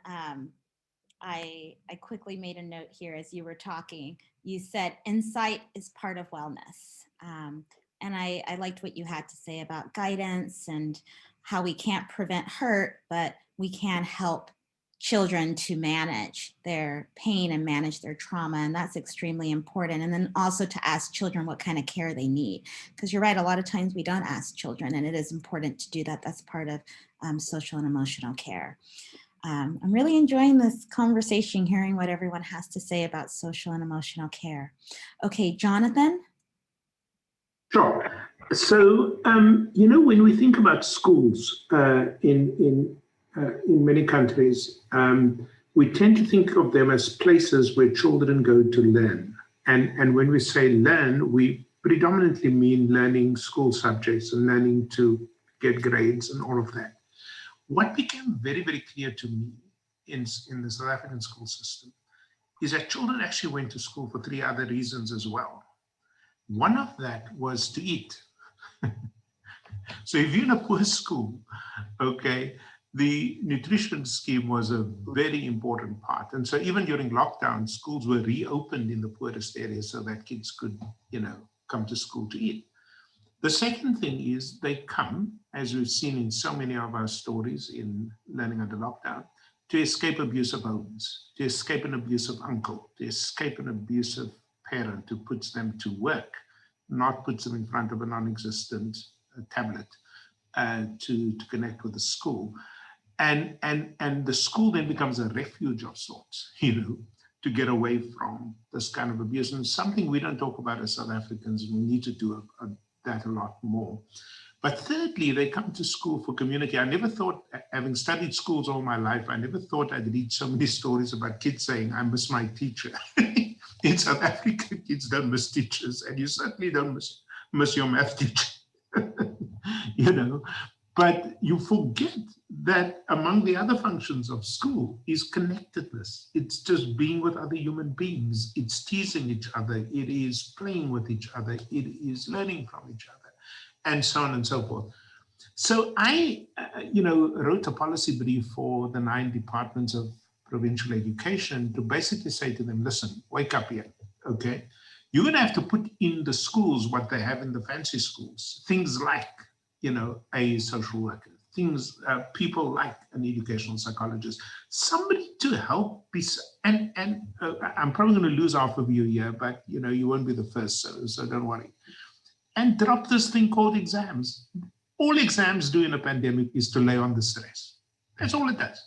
I quickly made a note here as you were talking. You said insight is part of wellness. And I liked what you had to say about guidance and how we can't prevent hurt, but we can help children to manage their pain and manage their trauma. And that's extremely important. And then also to ask children what kind of care they need. Because you're right, a lot of times we don't ask children, and it is important to do that. That's part of social and emotional care. I'm really enjoying this conversation, hearing what everyone has to say about social and emotional care. Okay, Jonathan? Sure. So, when we think about schools in many countries, we tend to think of them as places where children go to learn. And when we say learn, we predominantly mean learning school subjects and learning to get grades and all of that. What became very, very clear to me in the South African school system is that children actually went to school for 3 other reasons as well. One of that was to eat. So if you're in a poor school, okay, the nutrition scheme was a very important part. And so even during lockdown, schools were reopened in the poorest areas so that kids could, come to school to eat. The second thing is they come, as we've seen in so many of our stories in Learning Under Lockdown, to escape abusive homes, to escape an abusive uncle, to escape an abusive parent who puts them to work, not puts them in front of a non-existent tablet to connect with the school. And the school then becomes a refuge of sorts, to get away from this kind of abuse. And something we don't talk about as South Africans, we need to do that a lot more. But thirdly, they come to school for community. I never thought, having studied schools all my life, I never thought I'd read so many stories about kids saying, I miss my teacher. In South Africa, kids don't miss teachers, and you certainly don't miss your math teacher, But you forget that among the other functions of school is connectedness. It's just being with other human beings. It's teasing each other. It is playing with each other. It is learning from each other, and so on and so forth. So I, wrote a policy brief for the 9 departments of provincial education to basically say to them, listen, wake up here, okay? You're going to have to put in the schools what they have in the fancy schools, things like, a social worker, things, people like an educational psychologist, somebody to help be, and I'm probably going to lose half of you here, but you won't be the first, so don't worry. And drop this thing called exams. All exams do in a pandemic is to lay on the stress. That's all it does,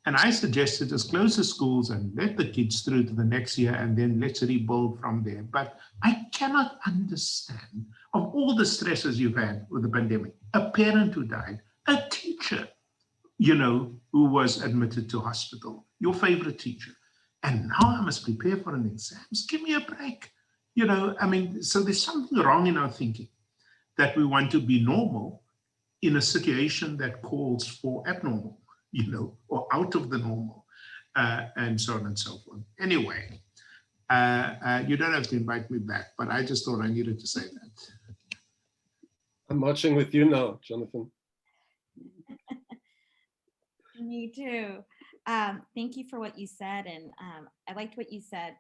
And I suggested just close the schools and let the kids through to the next year, and then let's rebuild from there. But I cannot understand, of all the stresses you've had with the pandemic, a parent who died, a teacher, who was admitted to hospital, your favorite teacher, and now I must prepare for an exam. Give me a break. So there's something wrong in our thinking that we want to be normal in a situation that calls for abnormal. or out of the normal, and so on and so forth. Anyway, you don't have to invite me back, but I just thought I needed to say that. I'm marching with you now, Jonathan. Me too. Thank you for what you said. And I liked what you said,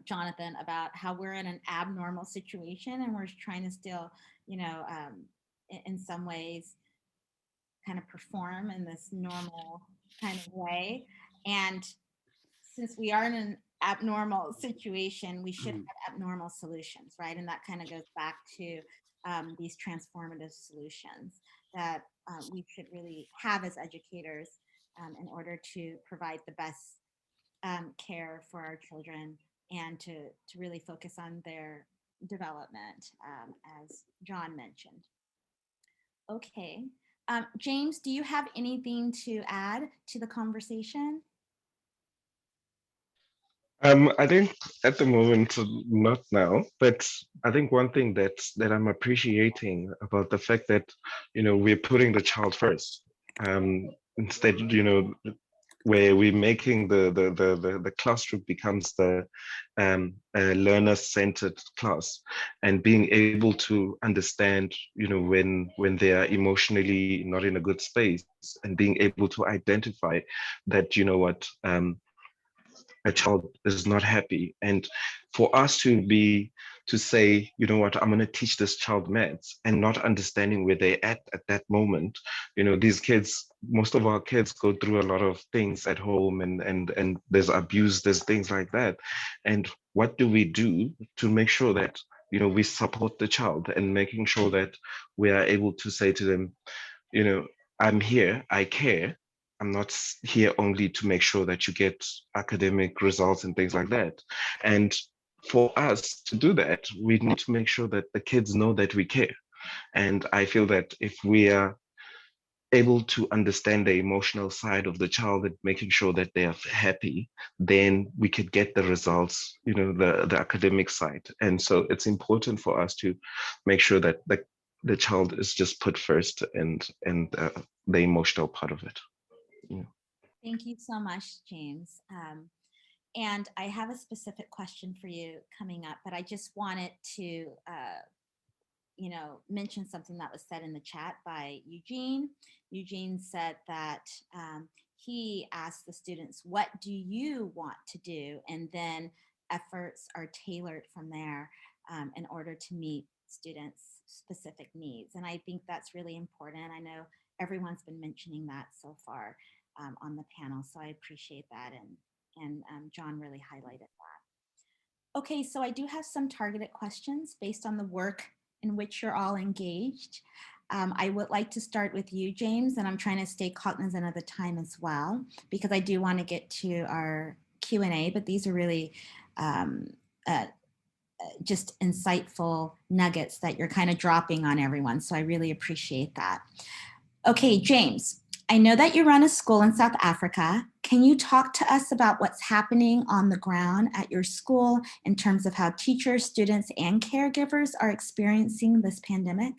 Jonathan, about how we're in an abnormal situation and we're trying to still, in some ways, kind of perform in this normal kind of way. And since we are in an abnormal situation, we should have abnormal solutions, right? And that kind of goes back to these transformative solutions that we should really have as educators in order to provide the best care for our children and to really focus on their development, as John mentioned. Okay. James, do you have anything to add to the conversation? I think at the moment, not now, but I think one thing that I'm appreciating about the fact that, we're putting the child first, instead, where we're making the classroom becomes the learner-centered class, and being able to understand, when they are emotionally not in a good space, and being able to identify that, a child is not happy, and for us to say, I'm going to teach this child maths, and not understanding where they're at that moment. These kids, most of our kids go through a lot of things at home, and there's abuse, there's things like that. And what do we do to make sure that, we support the child, and making sure that we are able to say to them, I'm here, I care. I'm not here only to make sure that you get academic results and things like that. And for us to do that, we need to make sure that the kids know that we care. And I feel that if we are able to understand the emotional side of the child and making sure that they are happy, then we could get the results, the academic side. And so it's important for us to make sure that the child is just put first, and the emotional part of it. Yeah. Thank you so much, James. And I have a specific question for you coming up, but I just wanted to, mention something that was said in the chat by Eugene. Eugene said that he asked the students, what do you want to do? And then efforts are tailored from there in order to meet students' specific needs. And I think that's really important. I know everyone's been mentioning that so far on the panel, so I appreciate that. And John really highlighted that. Okay, so I do have some targeted questions based on the work in which you're all engaged. I would like to start with you, James, and I'm trying to stay cognizant of the time as well, because I do want to get to our Q&A, but these are really just insightful nuggets that you're kind of dropping on everyone, so I really appreciate that. Okay, James, I know that you run a school in South Africa. Can you talk to us about what's happening on the ground at your school in terms of how teachers, students, and caregivers are experiencing this pandemic?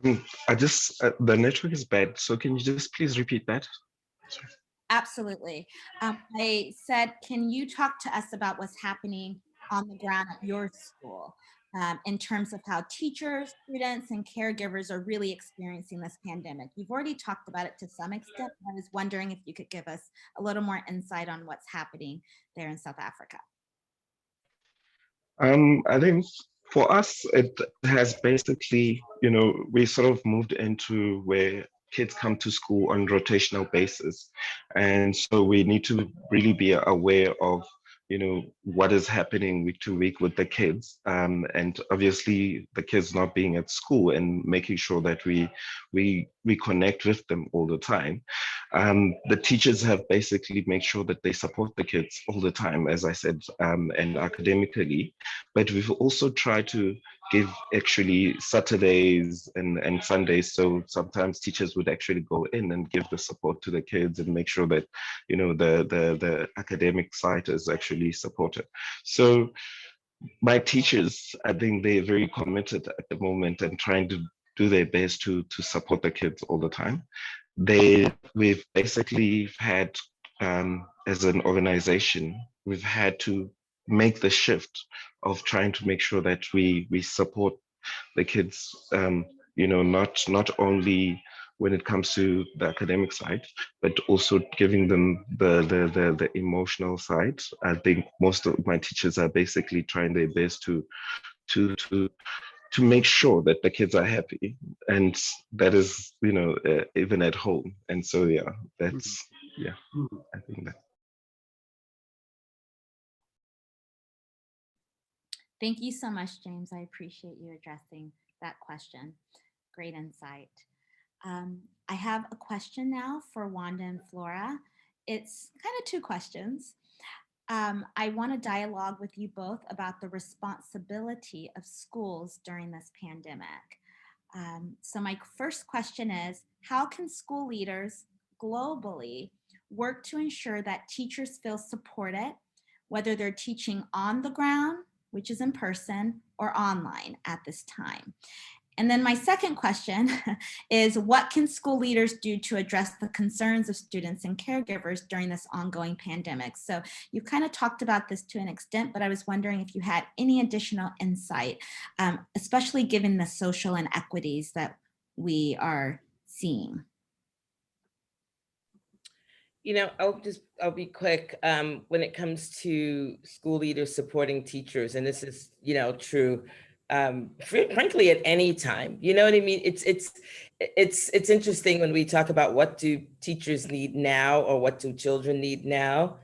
The network is bad, so can you just please repeat that? Sorry. Absolutely. I said, can you talk to us about what's happening on the ground at your school in terms of how teachers, students, and caregivers are really experiencing this pandemic? You've already talked about it to some extent. I was wondering if you could give us a little more insight on what's happening there in South Africa. I think for us, it has basically, we sort of moved into where kids come to school on rotational basis. And so we need to really be aware of, what is happening week to week with the kids. And obviously the kids not being at school, and making sure that we connect with them all the time. The teachers have basically made sure that they support the kids all the time, as I said, and academically. But we've also tried to give actually Saturdays and Sundays. So sometimes teachers would actually go in and give the support to the kids and make sure that, the academic side is actually supported. So my teachers, I think they're very committed at the moment and trying to do their best to support the kids all the time. We've basically had, as an organization, we've had to make the shift of trying to make sure that we support the kids, not only when it comes to the academic side, but also giving them the emotional side. I think most of my teachers are basically trying their best to make sure that the kids are happy, and that is, even at home. And so, yeah, that's, yeah, I think that. Thank you so much, James. I appreciate you addressing that question. Great insight. I have a question now for Wanda and Flora. It's kind of two questions. I want to dialogue with you both about the responsibility of schools during this pandemic. So my first question is, how can school leaders globally work to ensure that teachers feel supported, whether they're teaching on the ground, which is in person, or online at this time? And then my second question is, what can school leaders do to address the concerns of students and caregivers during this ongoing pandemic? So you kind of talked about this to an extent, but I was wondering if you had any additional insight, especially given the social inequities that we are seeing. I'll be quick. When it comes to school leaders supporting teachers, and this is, true, frankly, at any time, you know what I mean? It's interesting when we talk about what do teachers need now or what do children need now.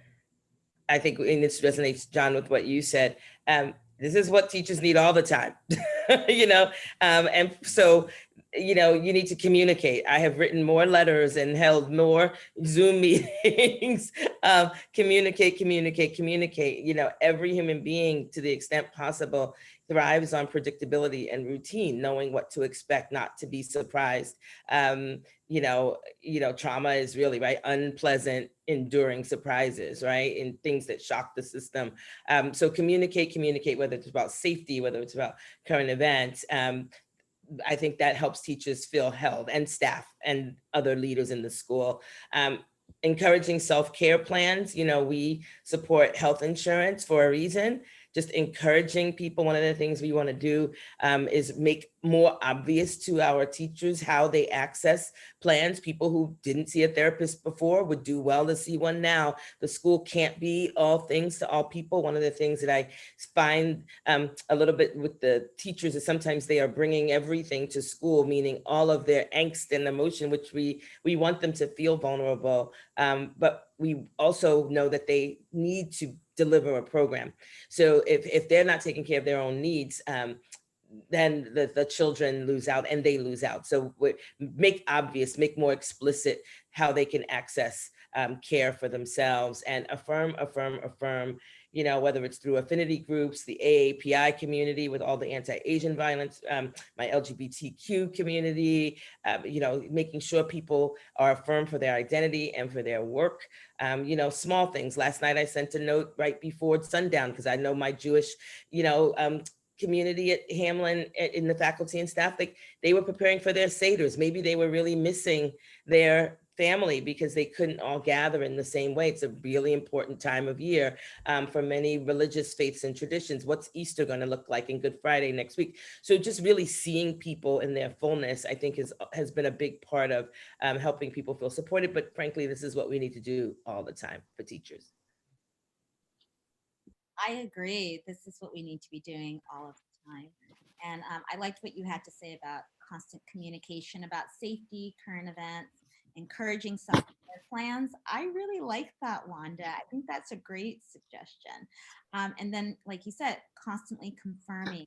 I think, and this resonates, John, with what you said. This is what teachers need all the time, and so, you need to communicate. I have written more letters and held more Zoom meetings. Communicate. Every human being, to the extent possible, thrives on predictability and routine, knowing what to expect, not to be surprised. Trauma is really, right, unpleasant, enduring surprises, right, and things that shock the system. So communicate, whether it's about safety, whether it's about current events. I think that helps teachers feel held, and staff and other leaders in the school. Encouraging self-care plans. We support health insurance for a reason. Just encouraging people. One of the things we want to do is make more obvious to our teachers how they access plans. People who didn't see a therapist before would do well to see one now. The school can't be all things to all people. One of the things that I find a little bit with the teachers is sometimes they are bringing everything to school, meaning all of their angst and emotion, which we want them to feel vulnerable. But we also know that they need to deliver a program. So if they're not taking care of their own needs, then the children lose out and they lose out. So make more explicit how they can access care for themselves, and affirm, whether it's through affinity groups, the AAPI community with all the anti-Asian violence, my LGBTQ community, making sure people are affirmed for their identity and for their work. Small things. Last night I sent a note right before sundown, because I know my Jewish, community at Hamlin, in the faculty and staff, they were preparing for their seders. Maybe they were really missing their family because they couldn't all gather in the same way. It's a really important time of year for many religious faiths and traditions. What's Easter going to look like, and Good Friday next week? So just really seeing people in their fullness, I think has been a big part of helping people feel supported. But frankly, this is what we need to do all the time for teachers. I agree. This is what we need to be doing all of the time. And I liked what you had to say about constant communication about safety, current events, encouraging self-care plans. I really like that, Wanda. I think that's a great suggestion. And then, like you said, constantly confirming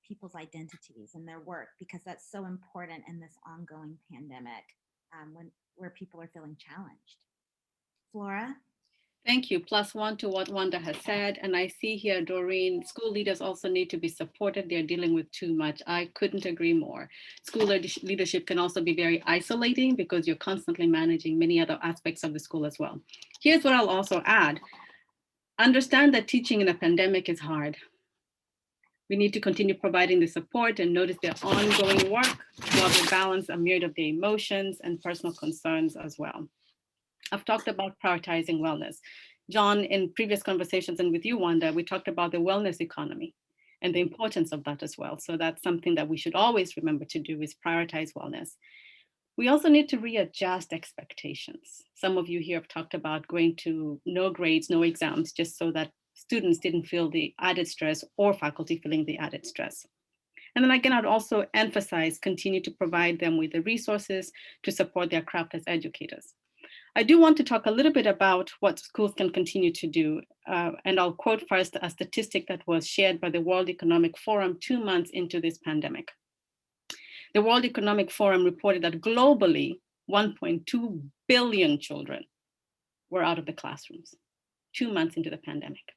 people's identities and their work, because that's so important in this ongoing pandemic where people are feeling challenged. Flora? Thank you. Plus one to what Wanda has said. And I see here, Doreen, school leaders also need to be supported. They're dealing with too much. I couldn't agree more. School leadership can also be very isolating because you're constantly managing many other aspects of the school as well. Here's what I'll also add. Understand that teaching in a pandemic is hard. We need to continue providing the support and notice their ongoing work while they balance a myriad of their emotions and personal concerns as well. I've talked about prioritizing wellness. John, in previous conversations and with you, Wanda, we talked about the wellness economy and the importance of that as well. So that's something that we should always remember to do, is prioritize wellness. We also need to readjust expectations. Some of you here have talked about going to no grades, no exams, just so that students didn't feel the added stress or faculty feeling the added stress. And then again, I'd also emphasize, continue to provide them with the resources to support their craft as educators. I do want to talk a little bit about what schools can continue to do. And I'll quote first a statistic that was shared by the World Economic Forum 2 months into this pandemic. The World Economic Forum reported that globally, 1.2 billion children were out of the classrooms 2 months into the pandemic.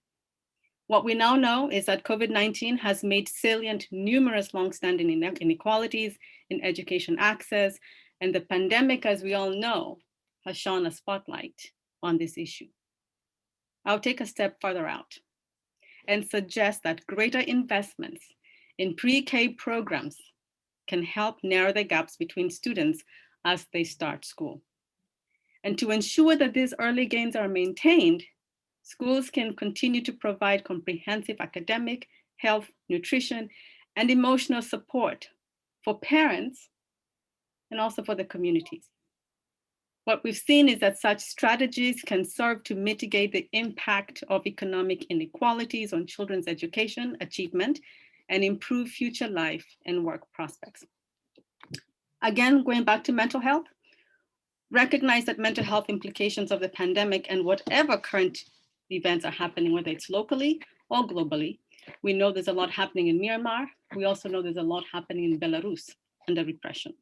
What we now know is that COVID-19 has made salient numerous longstanding inequalities in education access, and the pandemic, as we all know, has shone a spotlight on this issue. I'll take a step further out and suggest that greater investments in pre-K programs can help narrow the gaps between students as they start school. And to ensure that these early gains are maintained, schools can continue to provide comprehensive academic, health, nutrition, and emotional support for parents and also for the communities. What we've seen is that such strategies can serve to mitigate the impact of economic inequalities on children's education achievement and improve future life and work prospects. Again, going back to mental health, recognize that mental health implications of the pandemic and whatever current events are happening, whether it's locally or globally. We know there's a lot happening in Myanmar. We also know there's a lot happening in Belarus under repression.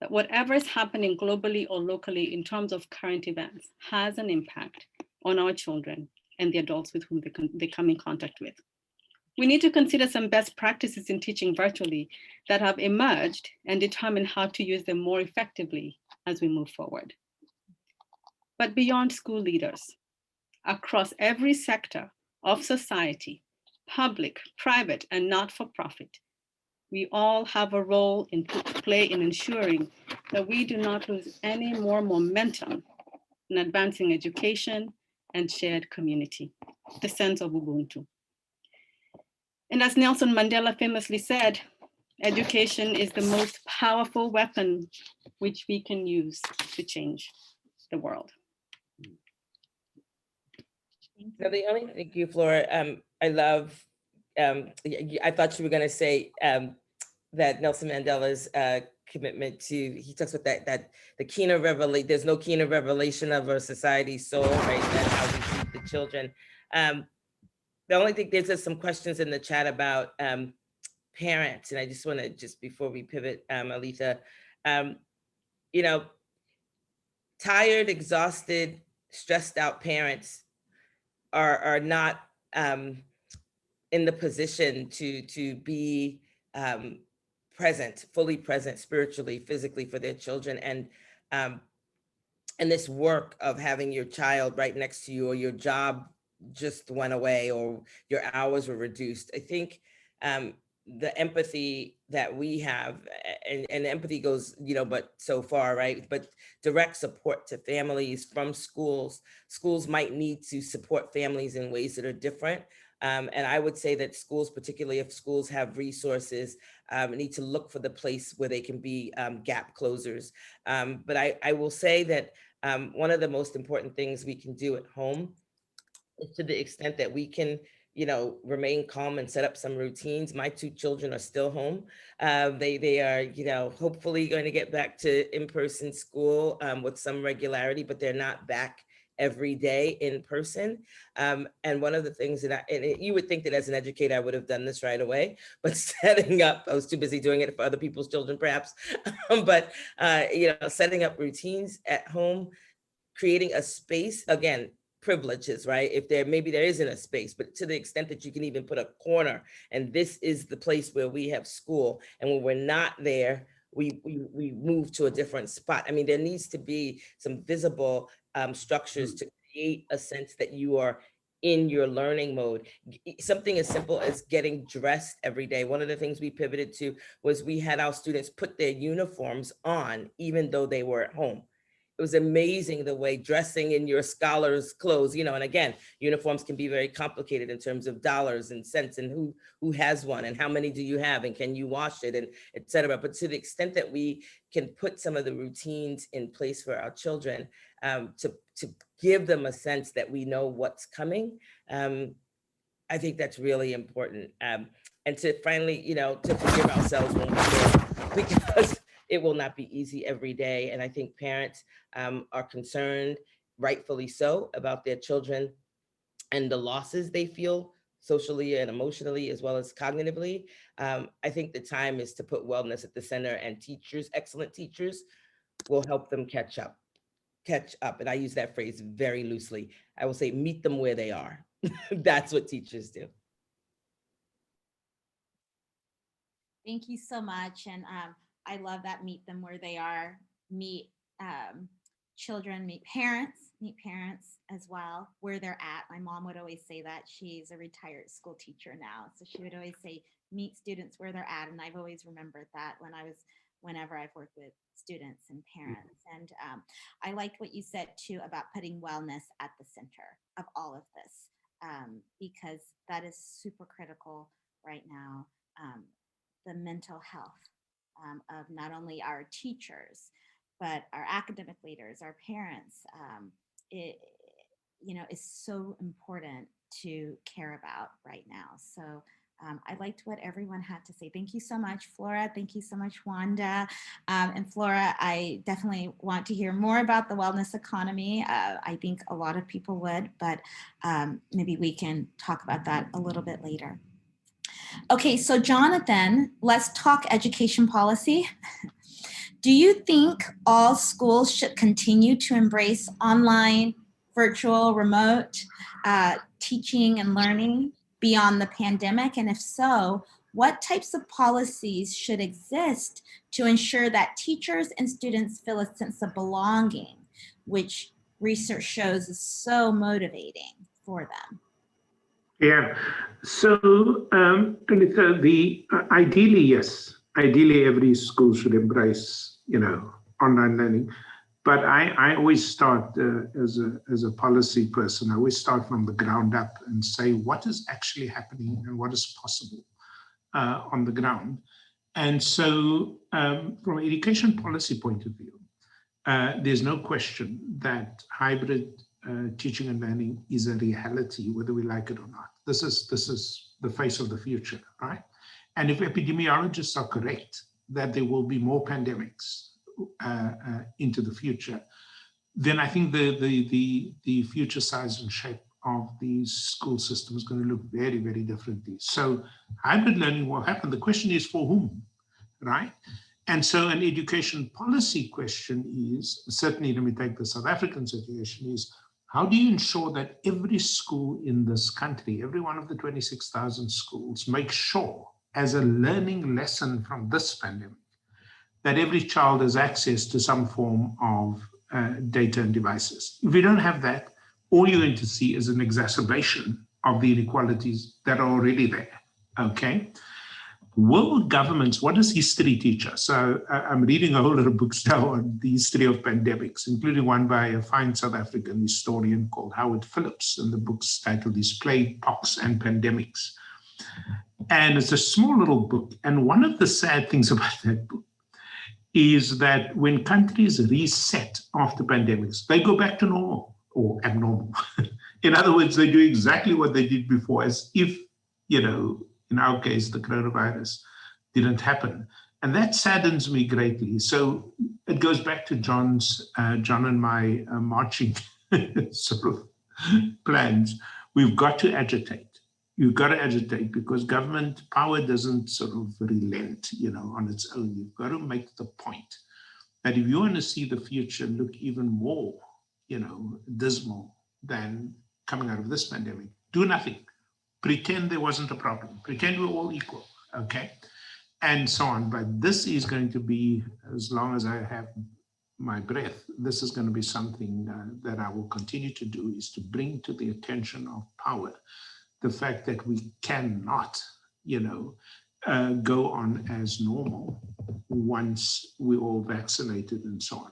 That whatever is happening globally or locally in terms of current events has an impact on our children and the adults with whom they come in contact with. We need to consider some best practices in teaching virtually that have emerged and determine how to use them more effectively as we move forward. But beyond school leaders, across every sector of society, public, private, and not-for-profit, we all have a role to play in ensuring that we do not lose any more momentum in advancing education and shared community, the sense of Ubuntu. And as Nelson Mandela famously said, education is the most powerful weapon which we can use to change the world. So the only, thank you, Flora. I love, I thought you were going to say that Nelson Mandela's commitment to, he talks about that the keener revelation, there's no keener revelation of our society's soul, right? That's how we treat the children. The only thing, there's just some questions in the chat about parents, and I just want to, just before we pivot, Aletha, you know, tired, exhausted, stressed out parents are not in the position to be present, fully present spiritually, physically for their children. And this work of having your child right next to you, or your job just went away, or your hours were reduced. I think the empathy that we have, and empathy goes, you know, but so far, right? But direct support to families from schools. Schools might need to support families in ways that are different. And I would say that schools, particularly if schools have resources, need to look for the place where they can be gap closers. But I will say that one of the most important things we can do at home is, to the extent that we can, you know, remain calm and set up some routines. My 2 children are still home. They are, you know, hopefully going to get back to in-person school with some regularity, but they're not back every day in person. And one of the things that you would think that as an educator, I would have done this right away, but setting up, I was too busy doing it for other people's children, perhaps, but, you know, setting up routines at home, creating a space, again, privileges, right? If maybe there isn't a space, but to the extent that you can even put a corner, and this is the place where we have school, and when we're not there, we move to a different spot. I mean, there needs to be some visible structures to create a sense that you are in your learning mode. Something as simple as getting dressed every day. One of the things we pivoted to was we had our students put their uniforms on even though they were at home. It was amazing the way dressing in your scholar's clothes, and again, uniforms can be very complicated in terms of dollars and cents and who has one and how many do you have and can you wash it and et cetera. But to the extent that we can put some of the routines in place for our children to give them a sense that we know what's coming, I think that's really important. And to finally, to forgive ourselves when we fail, because it will not be easy every day. And I think parents are concerned, rightfully so, about their children and the losses they feel socially and emotionally, as well as cognitively. I think the time is to put wellness at the center, and teachers, excellent teachers, will help them catch up. And I use that phrase very loosely. I will say, meet them where they are. That's what teachers do. Thank you so much. And I love that, meet them where they are, meet children, meet parents as well, where they're at. My mom would always say that. She's a retired school teacher now. So she would always say, meet students where they're at. And I've always remembered that whenever I've worked with students and parents. And I liked what you said too about putting wellness at the center of all of this, because that is super critical right now. The mental health of not only our teachers, but our academic leaders, our parents, is so important to care about right now. So I liked what everyone had to say. Thank you so much, Flora. Thank you so much, Wanda. And Flora, I definitely want to hear more about the wellness economy. I think a lot of people would, but maybe we can talk about that a little bit later. Okay, so Jonathan, let's talk education policy. Do you think all schools should continue to embrace online, virtual, remote teaching and learning beyond the pandemic? And if so, what types of policies should exist to ensure that teachers and students feel a sense of belonging, which research shows is so motivating for them? Yeah, so Aletha, ideally, yes. Ideally, every school should embrace, online learning. But I always start as a policy person. I always start from the ground up and say what is actually happening and what is possible on the ground. And so, from an education policy point of view, there's no question that hybrid teaching and learning is a reality, whether we like it or not. This is the face of the future, right? And if epidemiologists are correct that there will be more pandemics into the future, then I think the future size and shape of the school system is going to look very, very differently. So hybrid learning will happen. The question is for whom, right? And so an education policy question is, certainly let me take the South African situation, is how do you ensure that every school in this country, every one of the 26,000 schools, make sure as a learning lesson from this pandemic, that every child has access to some form of data and devices. If we don't have that, all you're going to see is an exacerbation of the inequalities that are already there, okay? World governments, what does history teach us? So I'm reading a whole lot of books now on the history of pandemics, including one by a fine South African historian called Howard Phillips, and the book's titled is Plague, Pox, and Pandemics. And it's a small little book. And one of the sad things about that book is that when countries reset after pandemics, they go back to normal or abnormal. In other words, they do exactly what they did before, as if, in our case, the coronavirus didn't happen. And that saddens me greatly. So it goes back to John and my marching sort of plans. We've got to agitate. You've got to agitate because government power doesn't sort of relent, on its own. You've got to make the point that if you want to see the future look even more, dismal than coming out of this pandemic, do nothing. Pretend there wasn't a problem. Pretend we're all equal, okay? And so on. But this is going to be, as long as I have my breath, this is going to be something that I will continue to do, is to bring to the attention of power the fact that we cannot, go on as normal once we're all vaccinated and so on.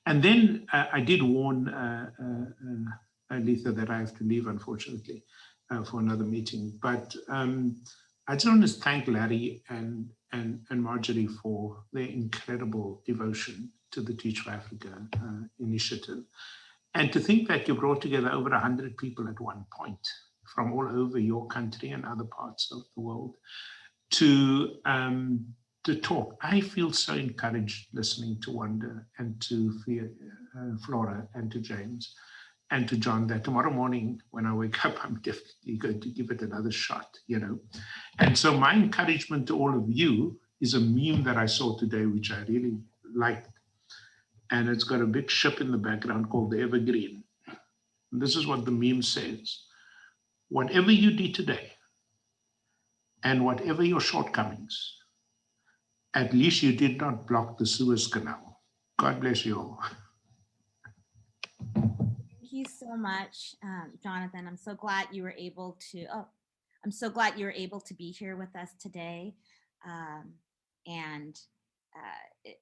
And then I did warn Aletha that I have to leave, unfortunately, for another meeting. But I just want to thank Larry and Marjorie for their incredible devotion to the Teach for Africa initiative. And to think that you brought together over 100 people at one point from all over your country and other parts of the world to talk. I feel so encouraged listening to Wanda and to Flora and to James and to John, that tomorrow morning when I wake up, I'm definitely going to give it another shot, And so my encouragement to all of you is a meme that I saw today, which I really liked. And it's got a big ship in the background called the Evergreen. And this is what the meme says: whatever you did today, and whatever your shortcomings, at least you did not block the Suez Canal. God bless you all. Thank you so much, Jonathan. I'm so glad you were able to. I'm so glad you were able to be here with us today,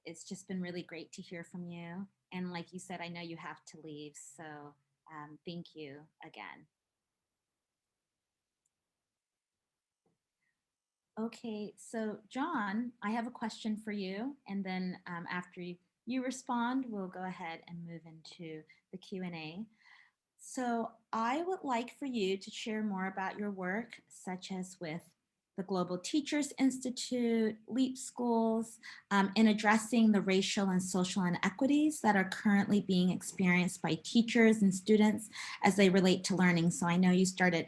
it's just been really great to hear from you. And like you said, I know you have to leave, so thank you again. Okay, so John, I have a question for you, and then after you respond, we'll go ahead and move into the Q&A. So I would like for you to share more about your work, such as with the Global Teachers Institute, LEAP schools, in addressing the racial and social inequities that are currently being experienced by teachers and students as they relate to learning. So I know you started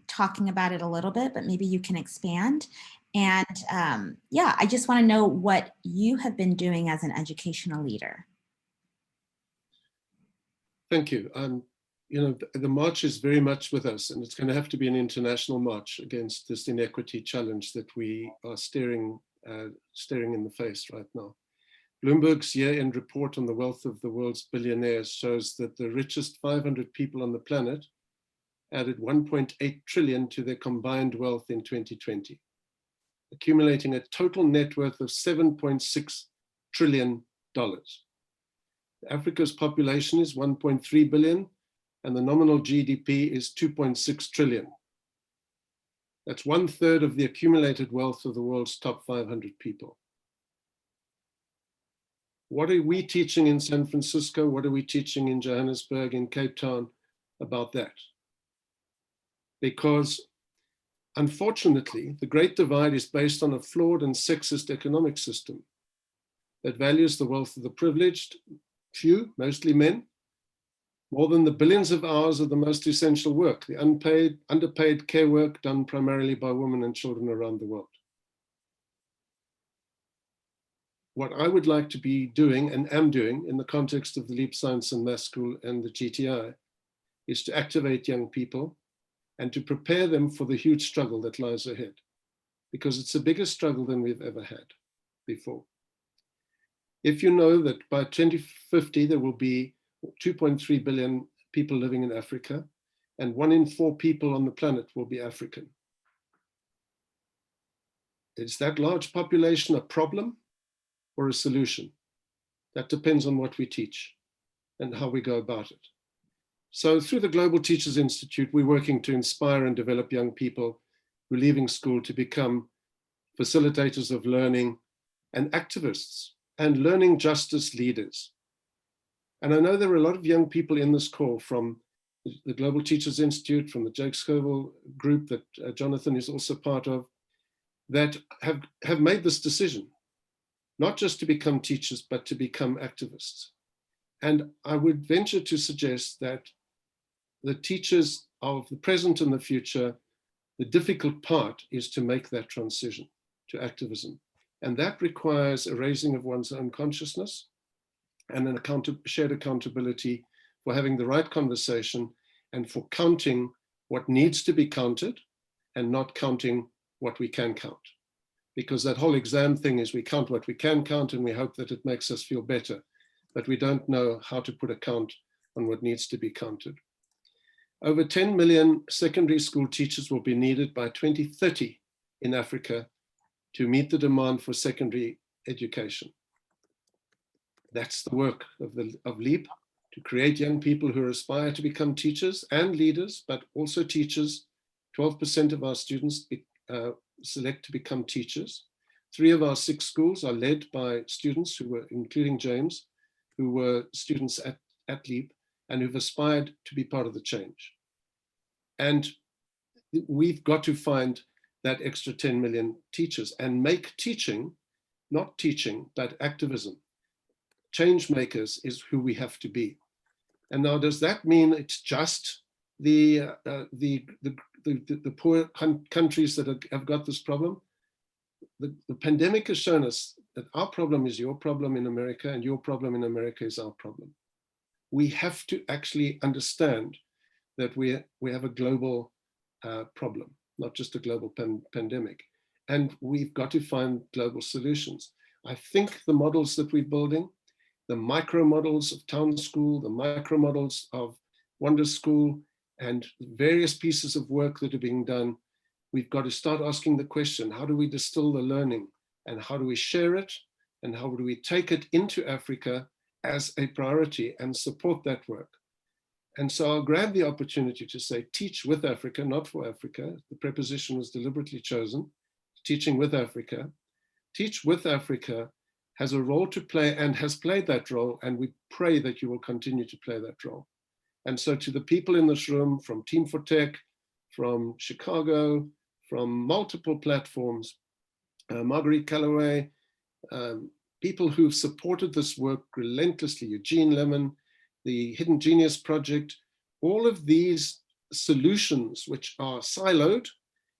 talking about it a little bit, but maybe you can expand. And yeah, I just want to know what you have been doing as an educational leader. Thank you. The march is very much with us, and it's going to have to be an international march against this inequity challenge that we are staring in the face right now. Bloomberg's year-end report on the wealth of the world's billionaires shows that the richest 500 people on the planet added 1.8 trillion to their combined wealth in 2020, accumulating a total net worth of $7.6 trillion. Africa's population is 1.3 billion, and the nominal GDP is 2.6 trillion. That's 1/3 of the accumulated wealth of the world's top 500 people. What are we teaching in San Francisco? What are we teaching in Johannesburg, in Cape Town about that? Because unfortunately, the Great Divide is based on a flawed and sexist economic system that values the wealth of the privileged few, mostly men, more than the billions of hours of the most essential work, the unpaid, underpaid care work done primarily by women and children around the world. What I would like to be doing and am doing in the context of the Leap Science and Math School and the GTI is to activate young people and to prepare them for the huge struggle that lies ahead, because it's a bigger struggle than we've ever had before. If you know that by 2050, there will be 2.3 billion people living in Africa, and 1 in 4 people on the planet will be African. Is that large population a problem or a solution? That depends on what we teach and how we go about it. So through the Global Teachers Institute, we're working to inspire and develop young people who are leaving school to become facilitators of learning and activists and learning justice leaders. And I know there are a lot of young people in this call from the Global Teachers Institute, from the Jake Scoville group that Jonathan is also part of, that have made this decision, not just to become teachers, but to become activists. And I would venture to suggest that the teachers of the present and the future, the difficult part is to make that transition to activism. And that requires a raising of one's own consciousness and an shared accountability for having the right conversation and for counting what needs to be counted and not counting what we can count. Because that whole exam thing is we count what we can count and we hope that it makes us feel better. but we don't know how to put a count on what needs to be counted. Over 10 million secondary school teachers will be needed by 2030 in Africa to meet the demand for secondary education. That's the work of LEAP, to create young people who aspire to become teachers and leaders, but also teachers. 12% of our students select to become teachers. 3 of our 6 schools are led by students who were, including James, who were students at LEAP and who've aspired to be part of the change. And we've got to find that extra 10 million teachers and make teaching, not teaching, but activism. Change makers is who we have to be. And now, does that mean it's just the poor countries that have got this problem? The pandemic has shown us that our problem is your problem in America, and your problem in America is our problem. We have to actually understand that we have a global problem, not just a global pandemic. And we've got to find global solutions. I think the models that we're building, the micro models of Town School, the micro models of Wanda School, and various pieces of work that are being done, we've got to start asking the question, how do we distill the learning, and how do we share it, and how do we take it into Africa as a priority and support that work? And so I'll grab the opportunity to say, teach with Africa, not for Africa. The preposition was deliberately chosen, teaching with Africa. Teach with Africa has a role to play and has played that role, and we pray that you will continue to play that role. And so to the people in this room, from Team for Tech, from Chicago, from multiple platforms, Marguerite Calloway, people who've supported this work relentlessly, Eugene Lemon, the Hidden Genius Project, all of these solutions which are siloed,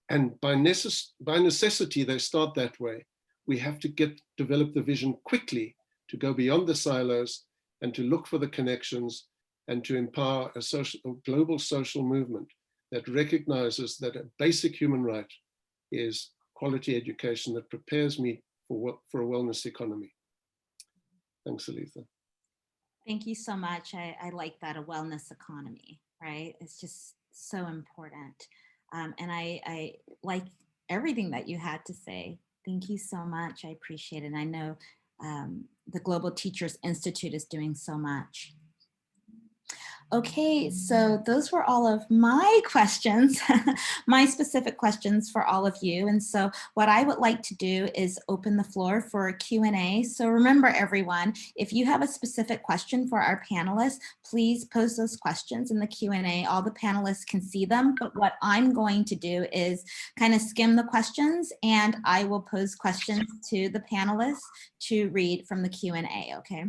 and by necessity they start that way. We have to develop the vision quickly to go beyond the silos and to look for the connections and to empower a global social movement that recognizes that a basic human right is quality education that prepares me for a wellness economy. Thanks, Aletha. Thank you so much. I like that, a wellness economy, right? It's just so important. And I like everything that you had to say. Thank you so much. I appreciate it. And I know the Global Teachers Institute is doing so much. Okay, so those were all of my questions, my specific questions for all of you. And so what I would like to do is open the floor for a Q&A. So remember, everyone, if you have a specific question for our panelists, please post those questions in the Q&A. All the panelists can see them, but what I'm going to do is kind of skim the questions, and I will pose questions to the panelists to read from the Q&A, okay?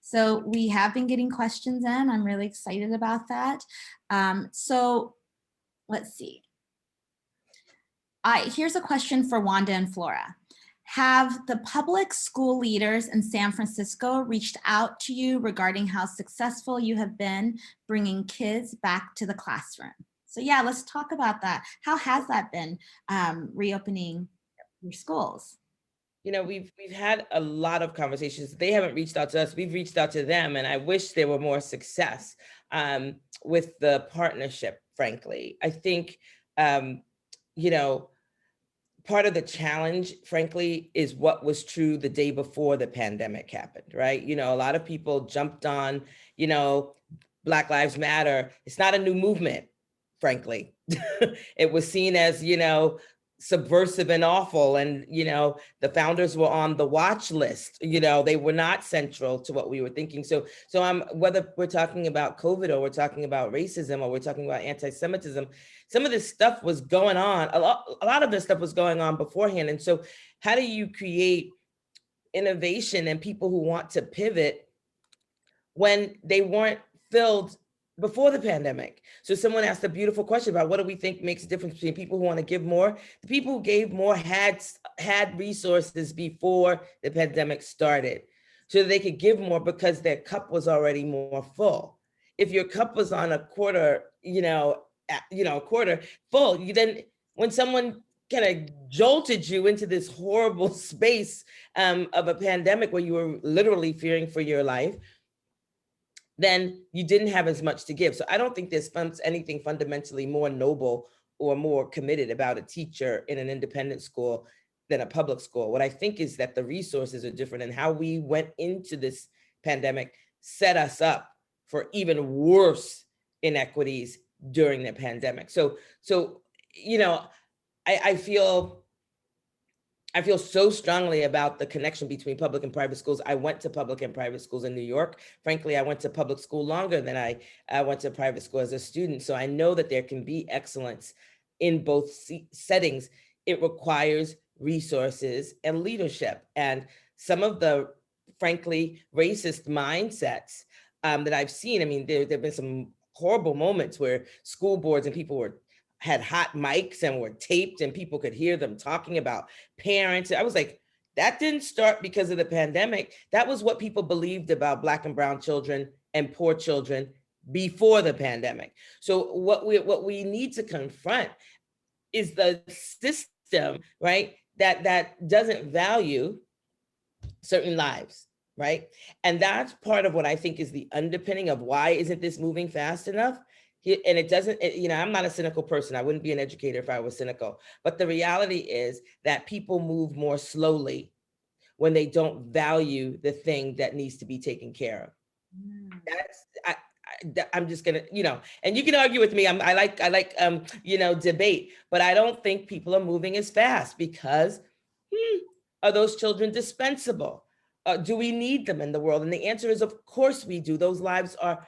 So we have been getting questions in. I'm really excited about that. So let's see. Here's a question for Wanda and Flora. Have the public school leaders in San Francisco reached out to you regarding how successful you have been bringing kids back to the classroom? So yeah, let's talk about that. How has that been, reopening your schools? You know, we've had a lot of conversations. They haven't reached out to us. We've reached out to them, and I wish there were more success with the partnership, frankly. I think, you know, part of the challenge, frankly, is what was true the day before the pandemic happened, right? You know, a lot of people jumped on, you know, Black Lives Matter. It's not a new movement, frankly. It was seen as, you know, subversive and awful. And, you know, the founders were on the watch list. You know, they were not central to what we were thinking. So whether we're talking about COVID or we're talking about racism or we're talking about anti-Semitism, some of this stuff was going on. A lot of this stuff was going on beforehand. And so how do you create innovation and people who want to pivot when they weren't filled before the pandemic? So someone asked a beautiful question about what do we think makes a difference between people who want to give more. The people who gave more had resources before the pandemic started, so they could give more because their cup was already more full. If your cup was on a quarter, a quarter full, you then, when someone kind of jolted you into this horrible space of a pandemic where you were literally fearing for your life, then you didn't have as much to give. So I don't think there's anything fundamentally more noble or more committed about a teacher in an independent school than a public school. What I think is that the resources are different, and how we went into this pandemic set us up for even worse inequities during the pandemic. So you know, I feel so strongly about the connection between public and private schools. I went to public and private schools in New York. Frankly, I went to public school longer than I went to private school as a student. So I know that there can be excellence in both settings. It requires resources and leadership. And some of the, frankly, racist mindsets that I've seen, I mean, there have been some horrible moments where school boards and people had hot mics and were taped and people could hear them talking about parents. I was like, that didn't start because of the pandemic. That was what people believed about Black and brown children and poor children before the pandemic. So what we need to confront is the system, right, that doesn't value certain lives, right? And that's part of what I think is the underpinning of why isn't this moving fast enough? And it doesn't, you know, I'm not a cynical person. I wouldn't be an educator if I was cynical. But the reality is that people move more slowly when they don't value the thing that needs to be taken care of. I'm just gonna, you know, and you can argue with me. I like you know, debate, but I don't think people are moving as fast because are those children dispensable? Do we need them in the world? And the answer is, of course we do. Those lives are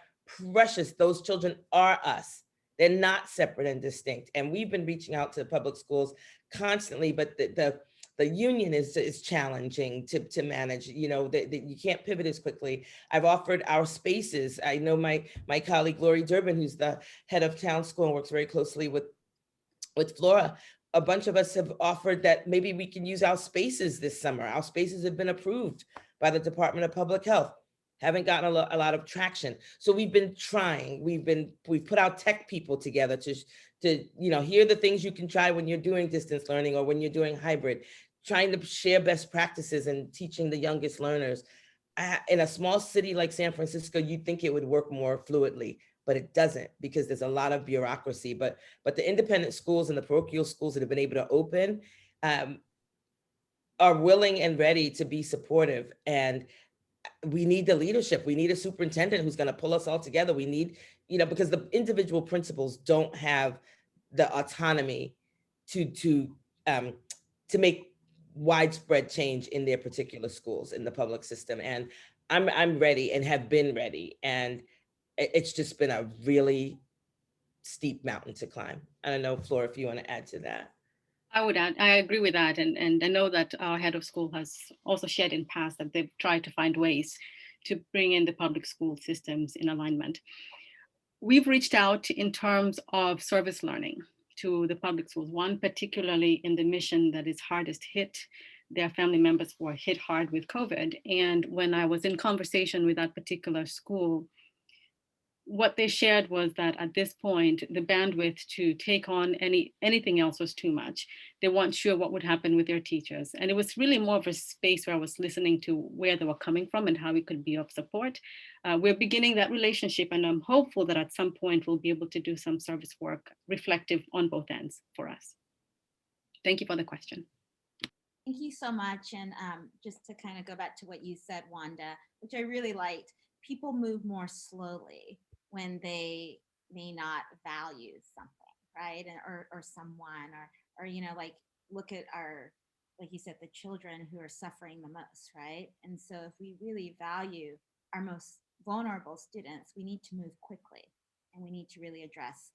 precious. Those children are us. They're not separate and distinct. And we've been reaching out to public schools constantly, but the union is challenging to manage. You know, you can't pivot as quickly. I've offered our spaces. I know my colleague Lori Durbin, who's the head of town school and works very closely with Flora. A bunch of us have offered that maybe we can use our spaces this summer. Our spaces have been approved by the Department of Public Health. Haven't gotten a lot of traction. So we've been trying. We've put our tech people together to you know, here are the things you can try when you're doing distance learning or when you're doing hybrid, trying to share best practices and teaching the youngest learners. In a small city like San Francisco, you'd think it would work more fluidly, but it doesn't because there's a lot of bureaucracy. But the independent schools and the parochial schools that have been able to open are willing and ready to be supportive. And we need the leadership. We need a superintendent who's going to pull us all together. We need, you know, because the individual principals don't have the autonomy to make widespread change in their particular schools in the public system. And I'm ready and have been ready. And it's just been a really steep mountain to climb. I don't know, Flora, if you want to add to that. I would add, I agree with that. And I know that our head of school has also shared in past that they've tried to find ways to bring in the public school systems in alignment. We've reached out in terms of service learning to the public schools, one particularly in the mission that is hardest hit. Their family members were hit hard with COVID. And when I was in conversation with that particular school, what they shared was that at this point, the bandwidth to take on anything else was too much. They weren't sure what would happen with their teachers. And it was really more of a space where I was listening to where they were coming from and how we could be of support. We're beginning that relationship, and I'm hopeful that at some point we'll be able to do some service work reflective on both ends for us. Thank you for the question. Thank you so much. And just to kind of go back to what you said, Wanda, which I really liked, people move more slowly when they may not value something, right? And or someone, or you know, like look at our, like you said, the children who are suffering the most, right? And so if we really value our most vulnerable students, we need to move quickly, and we need to really address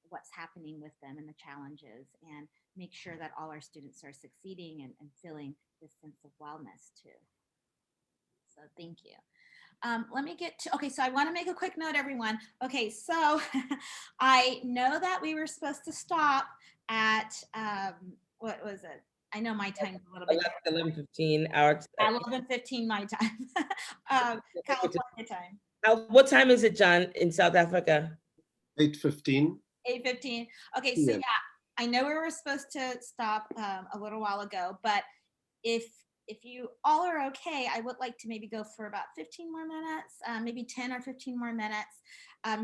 what's happening with them and the challenges, and make sure that all our students are succeeding and feeling this sense of wellness too. So thank you. Let me get to, okay, so I want to make a quick note, everyone. Okay, so I know that we were supposed to stop at, what was it? I know my time's a little bit. 11:15 our time. 11:15 my time, California time. What time is it, John, in South Africa? 8:15. 8:15. Okay, so yeah, I know we were supposed to stop a little while ago, but if if you all are okay, I would like to maybe go for about 15 more minutes, maybe 10 or 15 more minutes,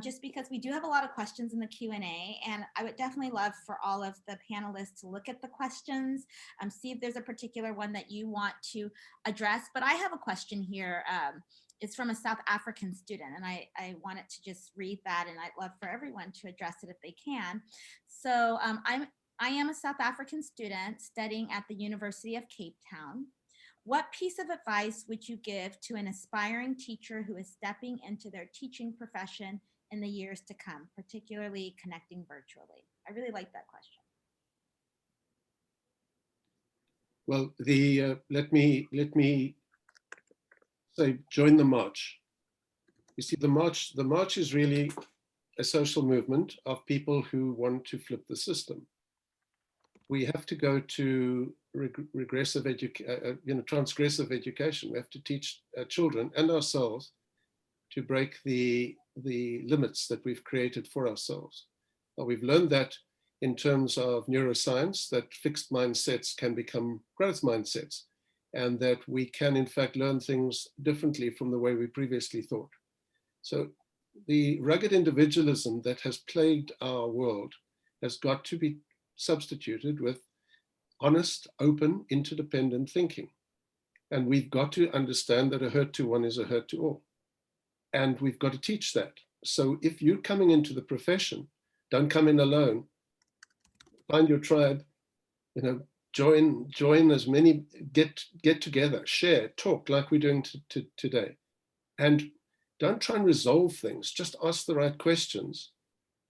just because we do have a lot of questions in the Q&A, and I would definitely love for all of the panelists to look at the questions, see if there's a particular one that you want to address. But I have a question here. It's from a South African student, and I wanted to just read that, and I'd love for everyone to address it if they can. So I am a South African student studying at the University of Cape Town. What piece of advice would you give to an aspiring teacher who is stepping into their teaching profession in the years to come, particularly connecting virtually? I really like that question. Well, let me say, join the march. You see, the march is really a social movement of people who want to flip the system. We have to go to transgressive education. We have to teach children and ourselves to break the limits that we've created for ourselves. We've learned that in terms of neuroscience, that fixed mindsets can become growth mindsets, and that we can in fact learn things differently from the way we previously thought. So the rugged individualism that has plagued our world has got to be substituted with honest, open, interdependent thinking. And we've got to understand that a hurt to one is a hurt to all. And we've got to teach that. So if you're coming into the profession, don't come in alone. Find your tribe, join as many, get together, share, talk like we're doing today. And don't try and resolve things, just ask the right questions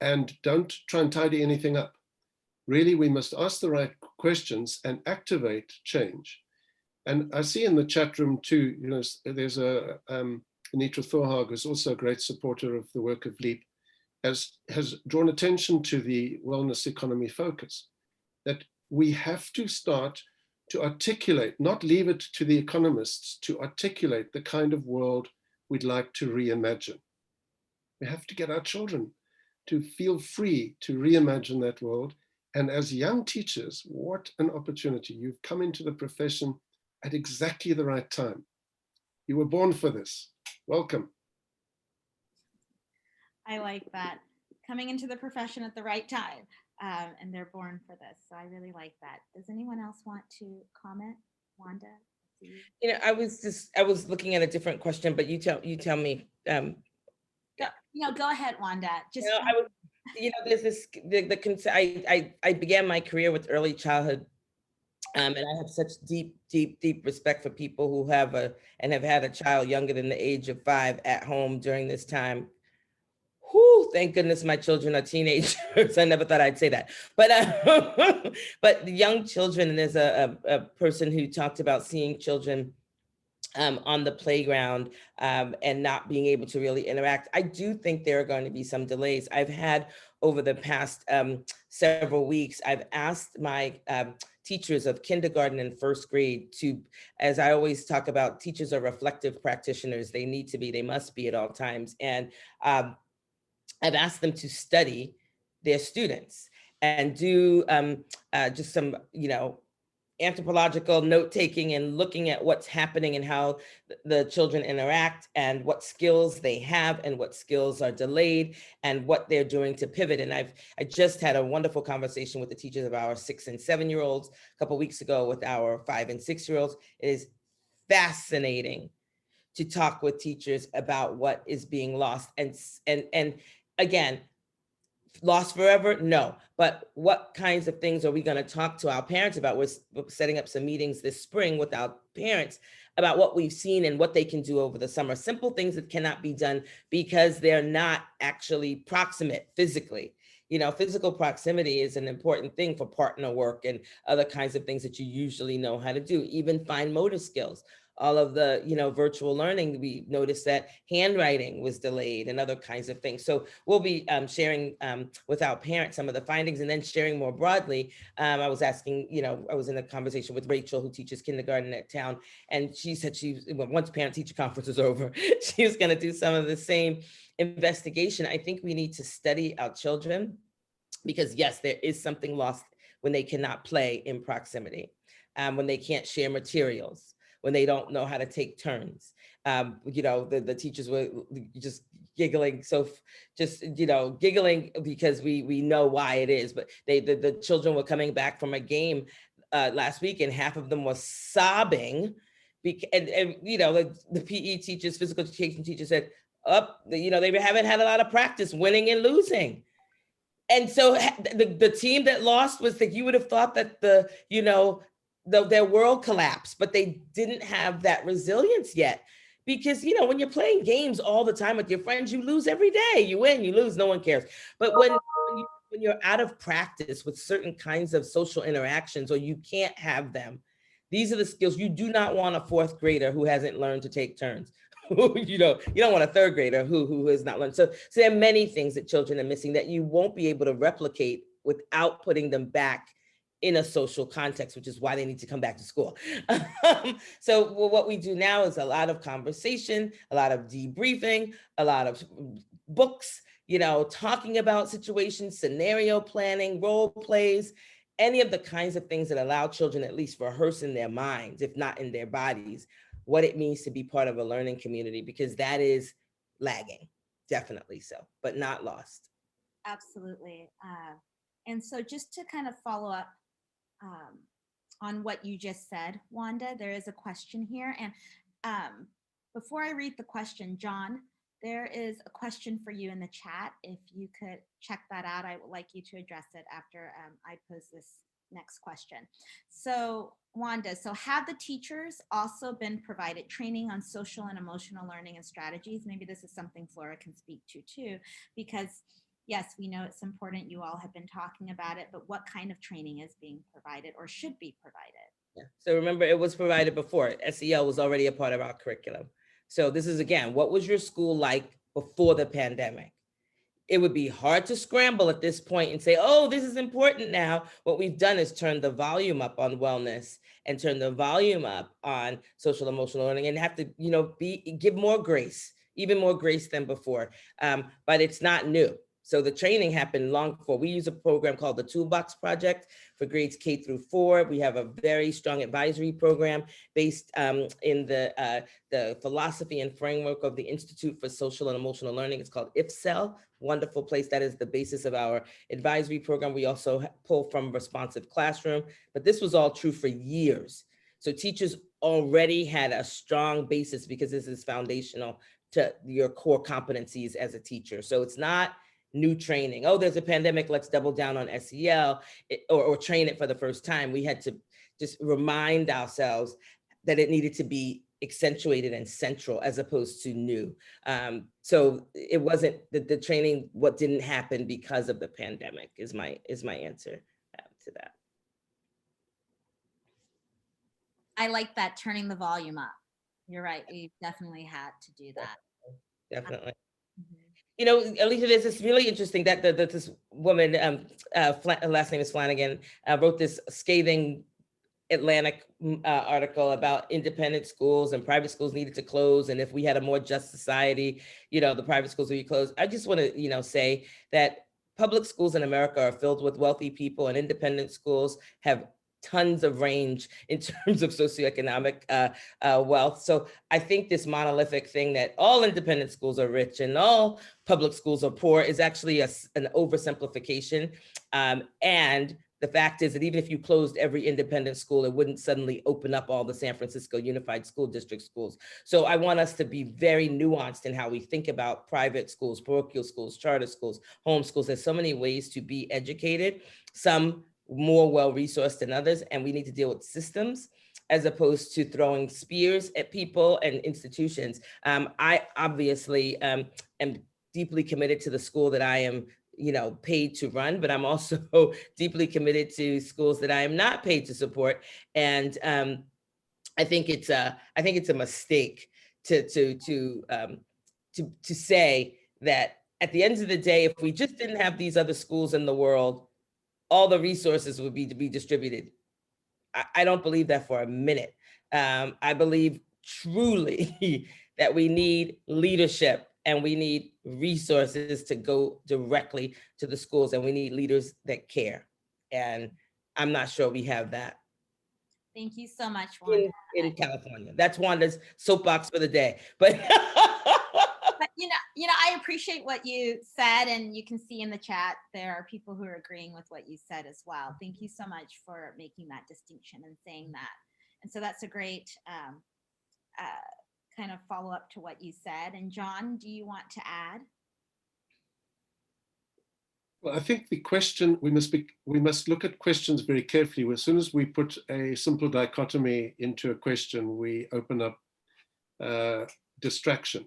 and don't try and tidy anything up. Really, we must ask the right questions and activate change. And I see in the chat room too, there's a Anitra Thorhag, who's also a great supporter of the work of LEAP, has drawn attention to the wellness economy focus, that we have to start to articulate, not leave it to the economists, to articulate the kind of world we'd like to reimagine. We have to get our children to feel free to reimagine that world. And as young teachers, what an opportunity. You've come into the profession at exactly the right time. You were born for this. Welcome. I like that. Coming into the profession at the right time, and they're born for this. So I really like that. Does anyone else want to comment? Wanda? I was looking at a different question, but you tell me. Go ahead, Wanda. Just there's this I began my career with early childhood, and I have such deep respect for people who have had a child younger than the age of 5 at home during this time. Whew, thank goodness my children are teenagers. I never thought I'd say that, but the young children, and there's a person who talked about seeing children on the playground and not being able to really interact. I do think there are going to be some delays. I've had over the past several weeks, I've asked my teachers of kindergarten and first grade to, as I always talk about, teachers are reflective practitioners. They need to be, they must be at all times. And I've asked them to study their students and do just some, anthropological note-taking and looking at what's happening and how the children interact and what skills they have and what skills are delayed and what they're doing to pivot. And I just had a wonderful conversation with the teachers of our 6 and 7-year-olds a couple of weeks ago with our 5 and 6-year-olds. It is fascinating to talk with teachers about what is being lost. And again, lost forever? No. But what kinds of things are we going to talk to our parents about? We're setting up some meetings this spring with our parents about what we've seen and what they can do over the summer. Simple things that cannot be done because they're not actually proximate physically. Physical proximity is an important thing for partner work and other kinds of things that you usually know how to do, even fine motor skills. All of the, virtual learning, we noticed that handwriting was delayed and other kinds of things. So we'll be sharing with our parents some of the findings and then sharing more broadly. I was asking, I was in a conversation with Rachel, who teaches kindergarten at town, and she said once parent-teacher conference was over, she was going to do some of the same investigation. I think we need to study our children because yes, there is something lost when they cannot play in proximity, when they can't share materials. when they don't know how to take turns. The teachers were just giggling. So giggling because we know why it is, but the children were coming back from a game last week and half of them were sobbing. And the PE teachers, physical education teachers said, they haven't had a lot of practice winning and losing. And so the team that lost was that you would have thought that their world collapsed, but they didn't have that resilience yet. Because, when you're playing games all the time with your friends, you lose every day. You win, you lose, no one cares. But when you're out of practice with certain kinds of social interactions, or you can't have them, these are the skills. You do not want a fourth grader who hasn't learned to take turns. You don't want a third grader who has not learned. So there are many things that children are missing that you won't be able to replicate without putting them back in a social context, which is why they need to come back to school. So what we do now is a lot of conversation, a lot of debriefing, a lot of books, talking about situations, scenario planning, role plays, any of the kinds of things that allow children at least rehearse in their minds, if not in their bodies, what it means to be part of a learning community, because that is lagging, definitely so, but not lost. Absolutely. And so just to kind of follow up on what you just said, Wanda, there is a question here. And before I read the question, John, there is a question for you in the chat. If you could check that out, I would like you to address it after I pose this next question. So Wanda, so have the teachers also been provided training on social and emotional learning and strategies? Maybe this is something Flora can speak to too, because yes, we know it's important. You all have been talking about it, but what kind of training is being provided or should be provided? Yeah. So remember, it was provided before. SEL was already a part of our curriculum. So this is, again, what was your school like before the pandemic? It would be hard to scramble at this point and say, oh, this is important now. What we've done is turn the volume up on wellness and turn the volume up on social emotional learning, and have to, give more grace, even more grace than before. But it's not new. So the training happened long before. We use a program called the Toolbox Project for grades K through 4. We have a very strong advisory program based in the philosophy and framework of the Institute for Social and Emotional Learning. It's called IFSEL, wonderful place. That is the basis of our advisory program. We also pull from Responsive Classroom, but this was all true for years. So teachers already had a strong basis because this is foundational to your core competencies as a teacher. So it's not new training. Oh, there's a pandemic, let's double down on SEL or train it for the first time. We had to just remind ourselves that it needed to be accentuated and central as opposed to new. So it wasn't the training, what didn't happen because of the pandemic is my answer to that. I like that, turning the volume up. You're right, we've definitely had to do that. Definitely. Aletha, there's this really interesting that this woman, last name is Flanagan, wrote this scathing Atlantic article about independent schools and private schools needed to close. And if we had a more just society, the private schools would be closed. I just want to, say that public schools in America are filled with wealthy people, and independent schools have tons of range in terms of socioeconomic wealth. So I think this monolithic thing that all independent schools are rich and all public schools are poor is actually an oversimplification. And the fact is that even if you closed every independent school, it wouldn't suddenly open up all the San Francisco Unified School District schools. So I want us to be very nuanced in how we think about private schools, parochial schools, charter schools, home schools. There's so many ways to be educated, some more well-resourced than others, and we need to deal with systems as opposed to throwing spears at people and institutions. I obviously am deeply committed to the school that I am paid to run, but I'm also deeply committed to schools that I am not paid to support. And I think it's a mistake to say that at the end of the day, if we just didn't have these other schools in the world, all the resources would be to be distributed. I don't believe that for a minute. I believe truly that we need leadership and we need resources to go directly to the schools, and we need leaders that care. And I'm not sure we have that. Thank you so much, Wanda. In California. That's Wanda's soapbox for the day. But But I appreciate what you said, and you can see in the chat there are people who are agreeing with what you said as well. Thank you so much for making that distinction and saying that. And so that's a great kind of follow up to what you said. And John, do you want to add? Well, I think the question, we must look at questions very carefully. As soon as we put a simple dichotomy into a question, we open up distraction.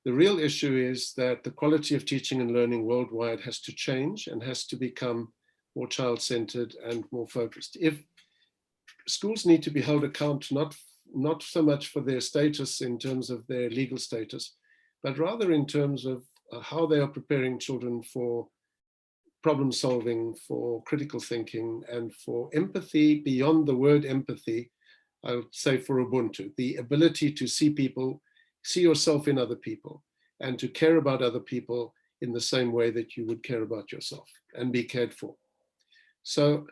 The real issue is that the quality of teaching and learning worldwide has to change and has to become more child-centered and more focused. If schools need to be held account, not so much for their status in terms of their legal status, but rather in terms of how they are preparing children for problem solving, for critical thinking, and for empathy beyond the word empathy, I would say for Ubuntu, the ability to see people, see yourself in other people, and to care about other people in the same way that you would care about yourself and be cared for. So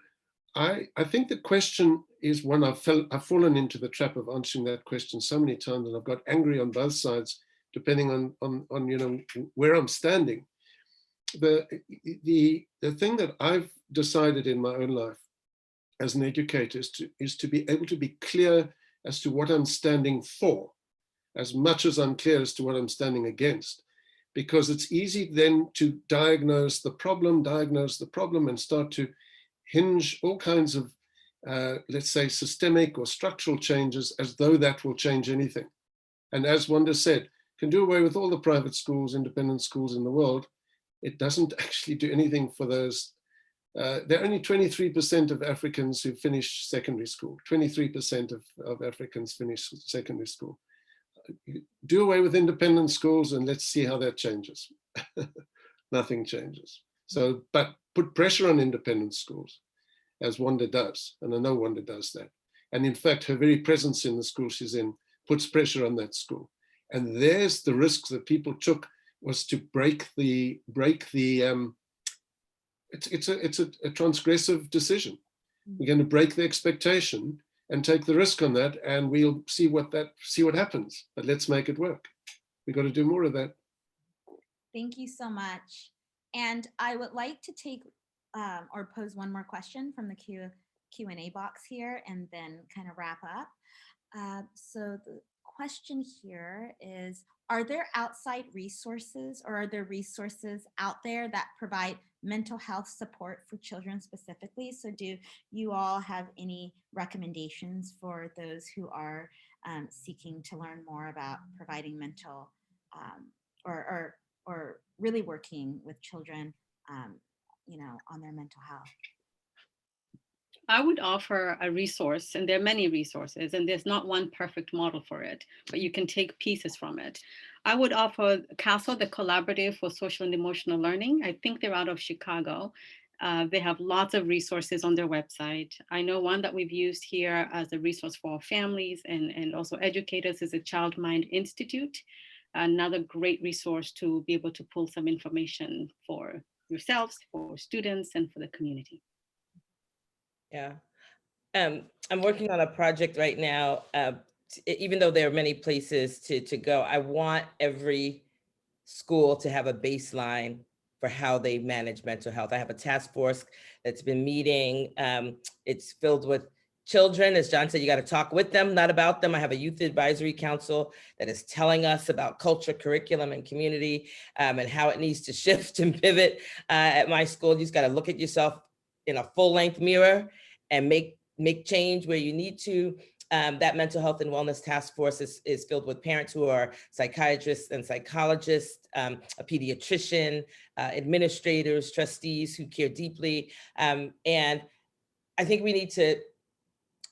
I think the question is one I've fallen into the trap of answering that question so many times, and I've got angry on both sides, depending on where I'm standing. The thing that I've decided in my own life as an educator is to be able to be clear as to what I'm standing for, as much as I'm clear as to what I'm standing against, because it's easy then to diagnose the problem and start to hinge all kinds of, let's say, systemic or structural changes as though that will change anything. And as Wanda said, can do away with all the private schools, independent schools in the world. It doesn't actually do anything for those. There are only 23% of Africans who finish secondary school. 23% of Africans finish secondary school. Do away with independent schools and let's see how that changes. Nothing changes. So, but put pressure on independent schools, as Wanda does, and I know Wanda does that. And in fact, her very presence in the school she's in puts pressure on that school. And there's the risks that people took, was to break the it's a transgressive decision. We're going to break the expectation and take the risk on that, and we'll see what happens. But let's make it work. We've got to do more of that. Thank you so much. And I would like to take or pose one more question from the Q&A box here, and then kind of wrap up. So the question here is, are there outside resources, or are there resources out there that provide mental health support for children specifically? So do you all have any recommendations for those who are seeking to learn more about providing mental or really working with children, on their mental health? I would offer a resource, and there are many resources, and there's not one perfect model for it, but you can take pieces from it. I would offer CASEL, the Collaborative for Social and Emotional Learning. I think they're out of Chicago. They have lots of resources on their website. I know one that we've used here as a resource for families and also educators is a Child Mind Institute. Another great resource to be able to pull some information for yourselves, for students, and for the community. Yeah, I'm working on a project right now. Even though there are many places to go, I want every school to have a baseline for how they manage mental health. I have a task force that's been meeting. It's filled with children. As John said, you got to talk with them, not about them. I have a youth advisory council that is telling us about culture, curriculum, and community, and how it needs to shift and pivot at my school. You just got to look at yourself in a full-length mirror and make change where you need to. That mental health and wellness task force is filled with parents who are psychiatrists and psychologists, a pediatrician, administrators, trustees who care deeply. And I think we need to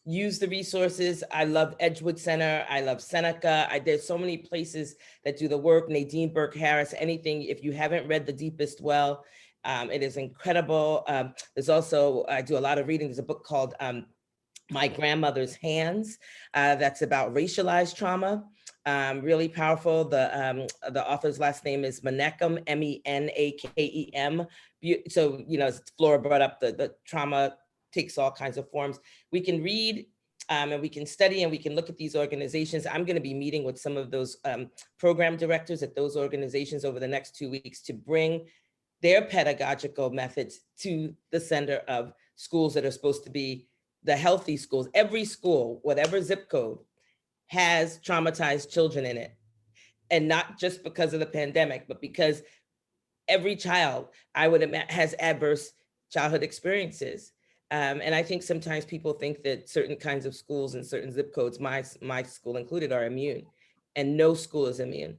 use the resources. I love Edgewood Center. I love Seneca. There's so many places that do the work. Nadine Burke-Harris, anything. If you haven't read The Deepest Well, it is incredible. There's also, I do a lot of reading. There's a book called My Grandmother's Hands that's about racialized trauma. Really powerful. The author's last name is Menakem, M-E-N-A-K-E-M. So, Flora brought up the trauma takes all kinds of forms. We can read and we can study and we can look at these organizations. I'm going to be meeting with some of those program directors at those organizations over the next 2 weeks to bring their pedagogical methods to the center of schools that are supposed to be the healthy schools. Every school, whatever zip code, has traumatized children in it. And not just because of the pandemic, but because every child, I would imagine, has adverse childhood experiences. And I think sometimes people think that certain kinds of schools and certain zip codes, my school included, are immune. And no school is immune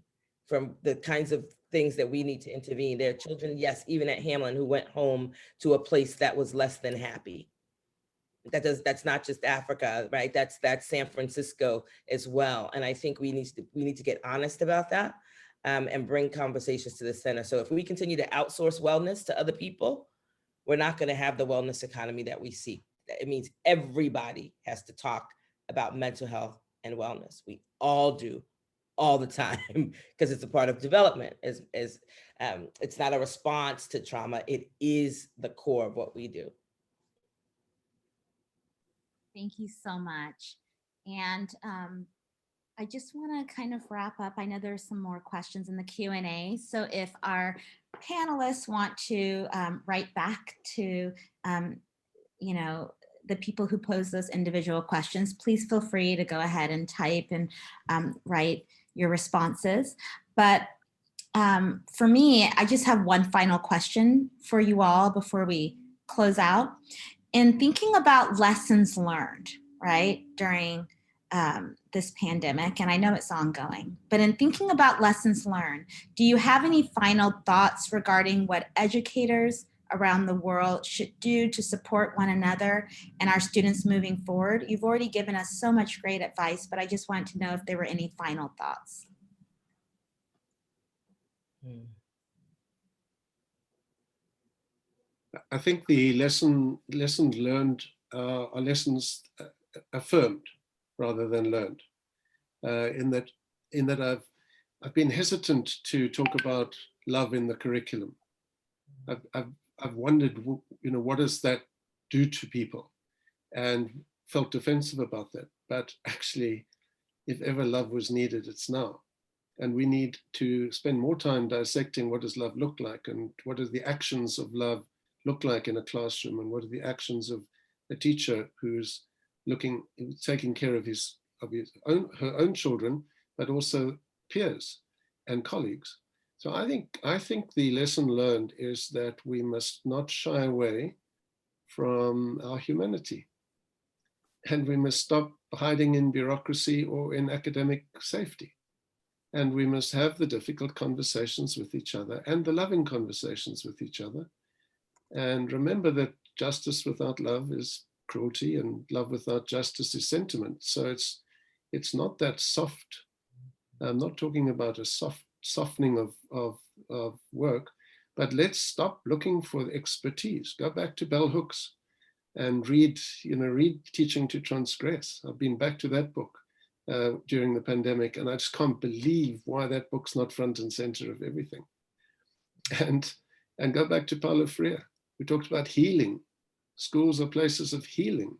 from the kinds of things that we need to intervene. There are children, yes, even at Hamlin, who went home to a place that was less than happy. That's not just Africa, right? That's San Francisco as well. And I think we need to get honest about that and bring conversations to the center. So if we continue to outsource wellness to other people, we're not going to have the wellness economy that we seek. It means everybody has to talk about mental health and wellness. We all do, all the time, because it's a part of development. It's not a response to trauma. It is the core of what we do. Thank you so much. And I just want to kind of wrap up. I know there's some more questions in the Q&A. So if our panelists want to write back to, you know, the people who pose those individual questions, please feel free to go ahead and type and write your responses. But for me, I just have one final question for you all before we close out. In thinking about lessons learned, right, during this pandemic, and I know it's ongoing, but in thinking about lessons learned, do you have any final thoughts regarding what educators around the world should do to support one another and our students moving forward? You've already given us so much great advice, but I just wanted to know if there were any final thoughts. I think the lessons learned are lessons affirmed rather than learned. In that I've been hesitant to talk about love in the curriculum. I've wondered, you know, what does that do to people, and felt defensive about that. But actually, if ever love was needed, it's now. And we need to spend more time dissecting what does love look like, and what are the actions of love look like in a classroom, and what are the actions of a teacher who's taking care of her own children, but also peers and colleagues. So I think the lesson learned is that we must not shy away from our humanity, and we must stop hiding in bureaucracy or in academic safety. And we must have the difficult conversations with each other and the loving conversations with each other. And remember that justice without love is cruelty, and love without justice is sentiment. So it's not that soft. I'm not talking about a softening of work, but let's stop looking for expertise. Go back to bell hooks and read Teaching to Transgress. I've been back to that book during the pandemic, and I just can't believe why that book's not front and center of everything. And go back to Paulo Freire. We talked about healing. Schools are places of healing,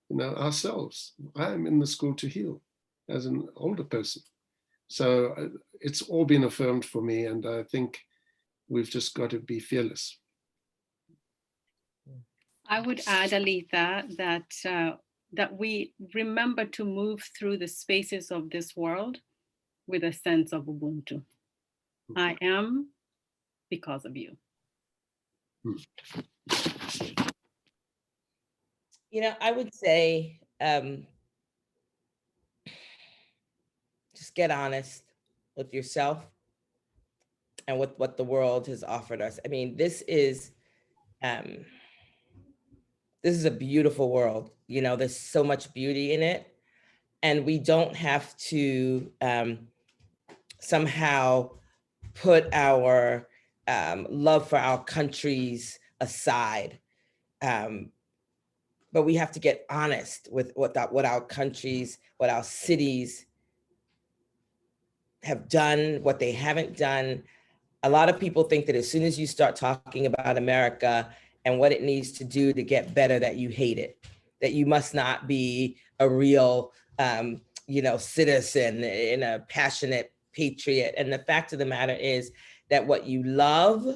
you know, ourselves. I am in the school to heal as an older person. So it's all been affirmed for me, and I think we've just got to be fearless. I would add, Aletha, that we remember to move through the spaces of this world with a sense of Ubuntu. I am because of you. You know, I would say just get honest with yourself and with what the world has offered us. I mean, this is a beautiful world. You know, there's so much beauty in it, and we don't have to somehow put our love for our countries aside. But we have to get honest with what our countries, what our cities have done, what they haven't done. A lot of people think that as soon as you start talking about America and what it needs to do to get better, that you hate it, that you must not be a real, citizen and a passionate patriot. And the fact of the matter is that what you love,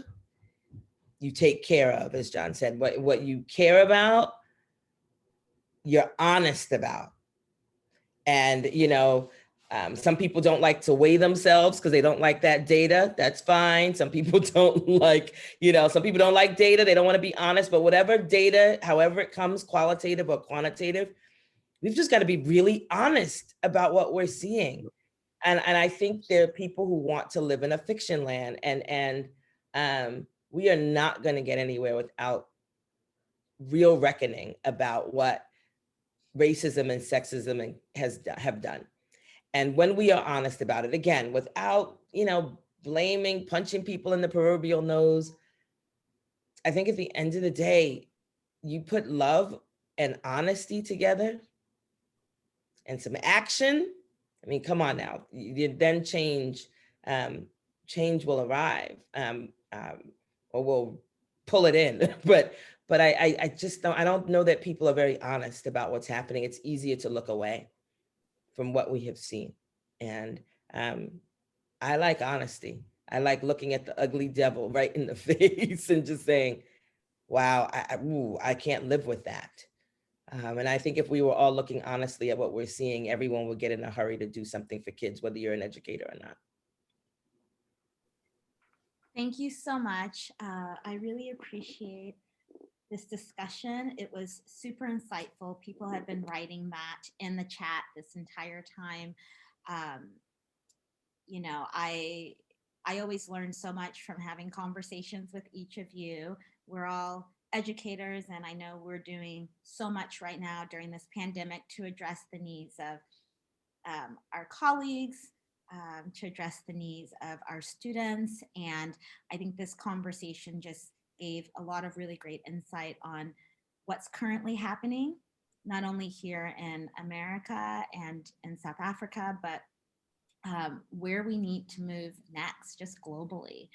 you take care of, as John said. What you care about, you're honest about. And, some people don't like to weigh themselves because they don't like that data. That's fine. Some people don't like, some people don't like data. They don't want to be honest, but whatever data, however it comes, qualitative or quantitative, we've just got to be really honest about what we're seeing. And I think there are people who want to live in a fiction land, and we are not going to get anywhere without real reckoning about what racism and sexism have done. And when we are honest about it, again, without, blaming, punching people in the proverbial nose, I think at the end of the day, you put love and honesty together and some action. I mean, come on now, then change will arrive, or we'll pull it in. But I just don't know that people are very honest about what's happening. It's easier to look away from what we have seen. And I like honesty. I like looking at the ugly devil right in the face and just saying, wow, I can't live with that. And I think if we were all looking honestly at what we're seeing, everyone would get in a hurry to do something for kids, whether you're an educator or not. Thank you so much. I really appreciate this discussion. It was super insightful. People have been writing that in the chat this entire time. I always learn so much from having conversations with each of you. We're all educators, and I know we're doing so much right now during this pandemic to address the needs of our colleagues, to address the needs of our students. And I think this conversation just gave a lot of really great insight on what's currently happening, not only here in America and in South Africa, but where we need to move next, just globally,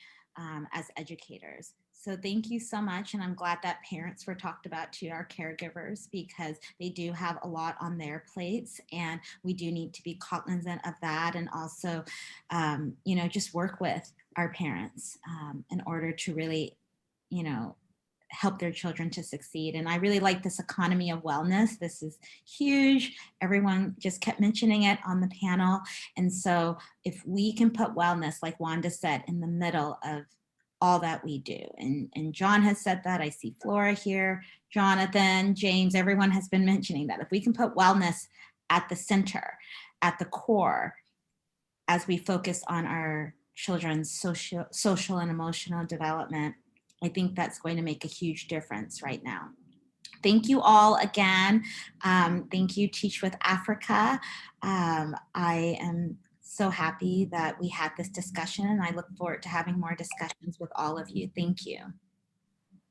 as educators. So thank you so much. And I'm glad that parents were talked about too, our caregivers, because they do have a lot on their plates, and we do need to be cognizant of that. And also, just work with our parents in order to really, help their children to succeed. And I really like this economy of wellness. This is huge. Everyone just kept mentioning it on the panel. And so if we can put wellness, like Wanda said, in the middle of all that we do, and John has said that, I see Flora here, Jonathan, James, everyone has been mentioning that. If we can put wellness at the center, at the core, as we focus on our children's social and emotional development, I think that's going to make a huge difference right now. Thank you all again. Thank you, Teach with Africa. I am so happy that we had this discussion, and I look forward to having more discussions with all of you. Thank you.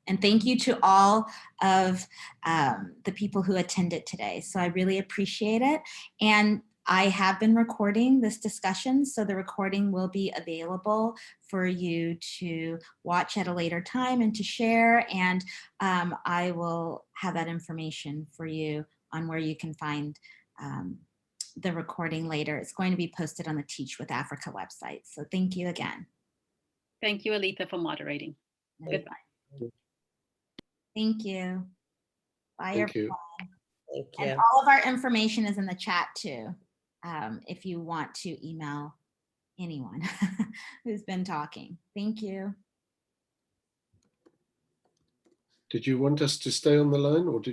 And thank you to all of the people who attended today. So I really appreciate it. And I have been recording this discussion, so the recording will be available for you to watch at a later time and to share. And I will have that information for you on where you can find the recording later. It's going to be posted on the Teach with Africa website. So thank you again. Thank you, Aletha, for moderating. Goodbye. Thank you. Bye, Thank everyone. Thank you. And all of our information is in the chat too, if you want to email anyone who's been talking. Thank you. Did you want us to stay on the line, or did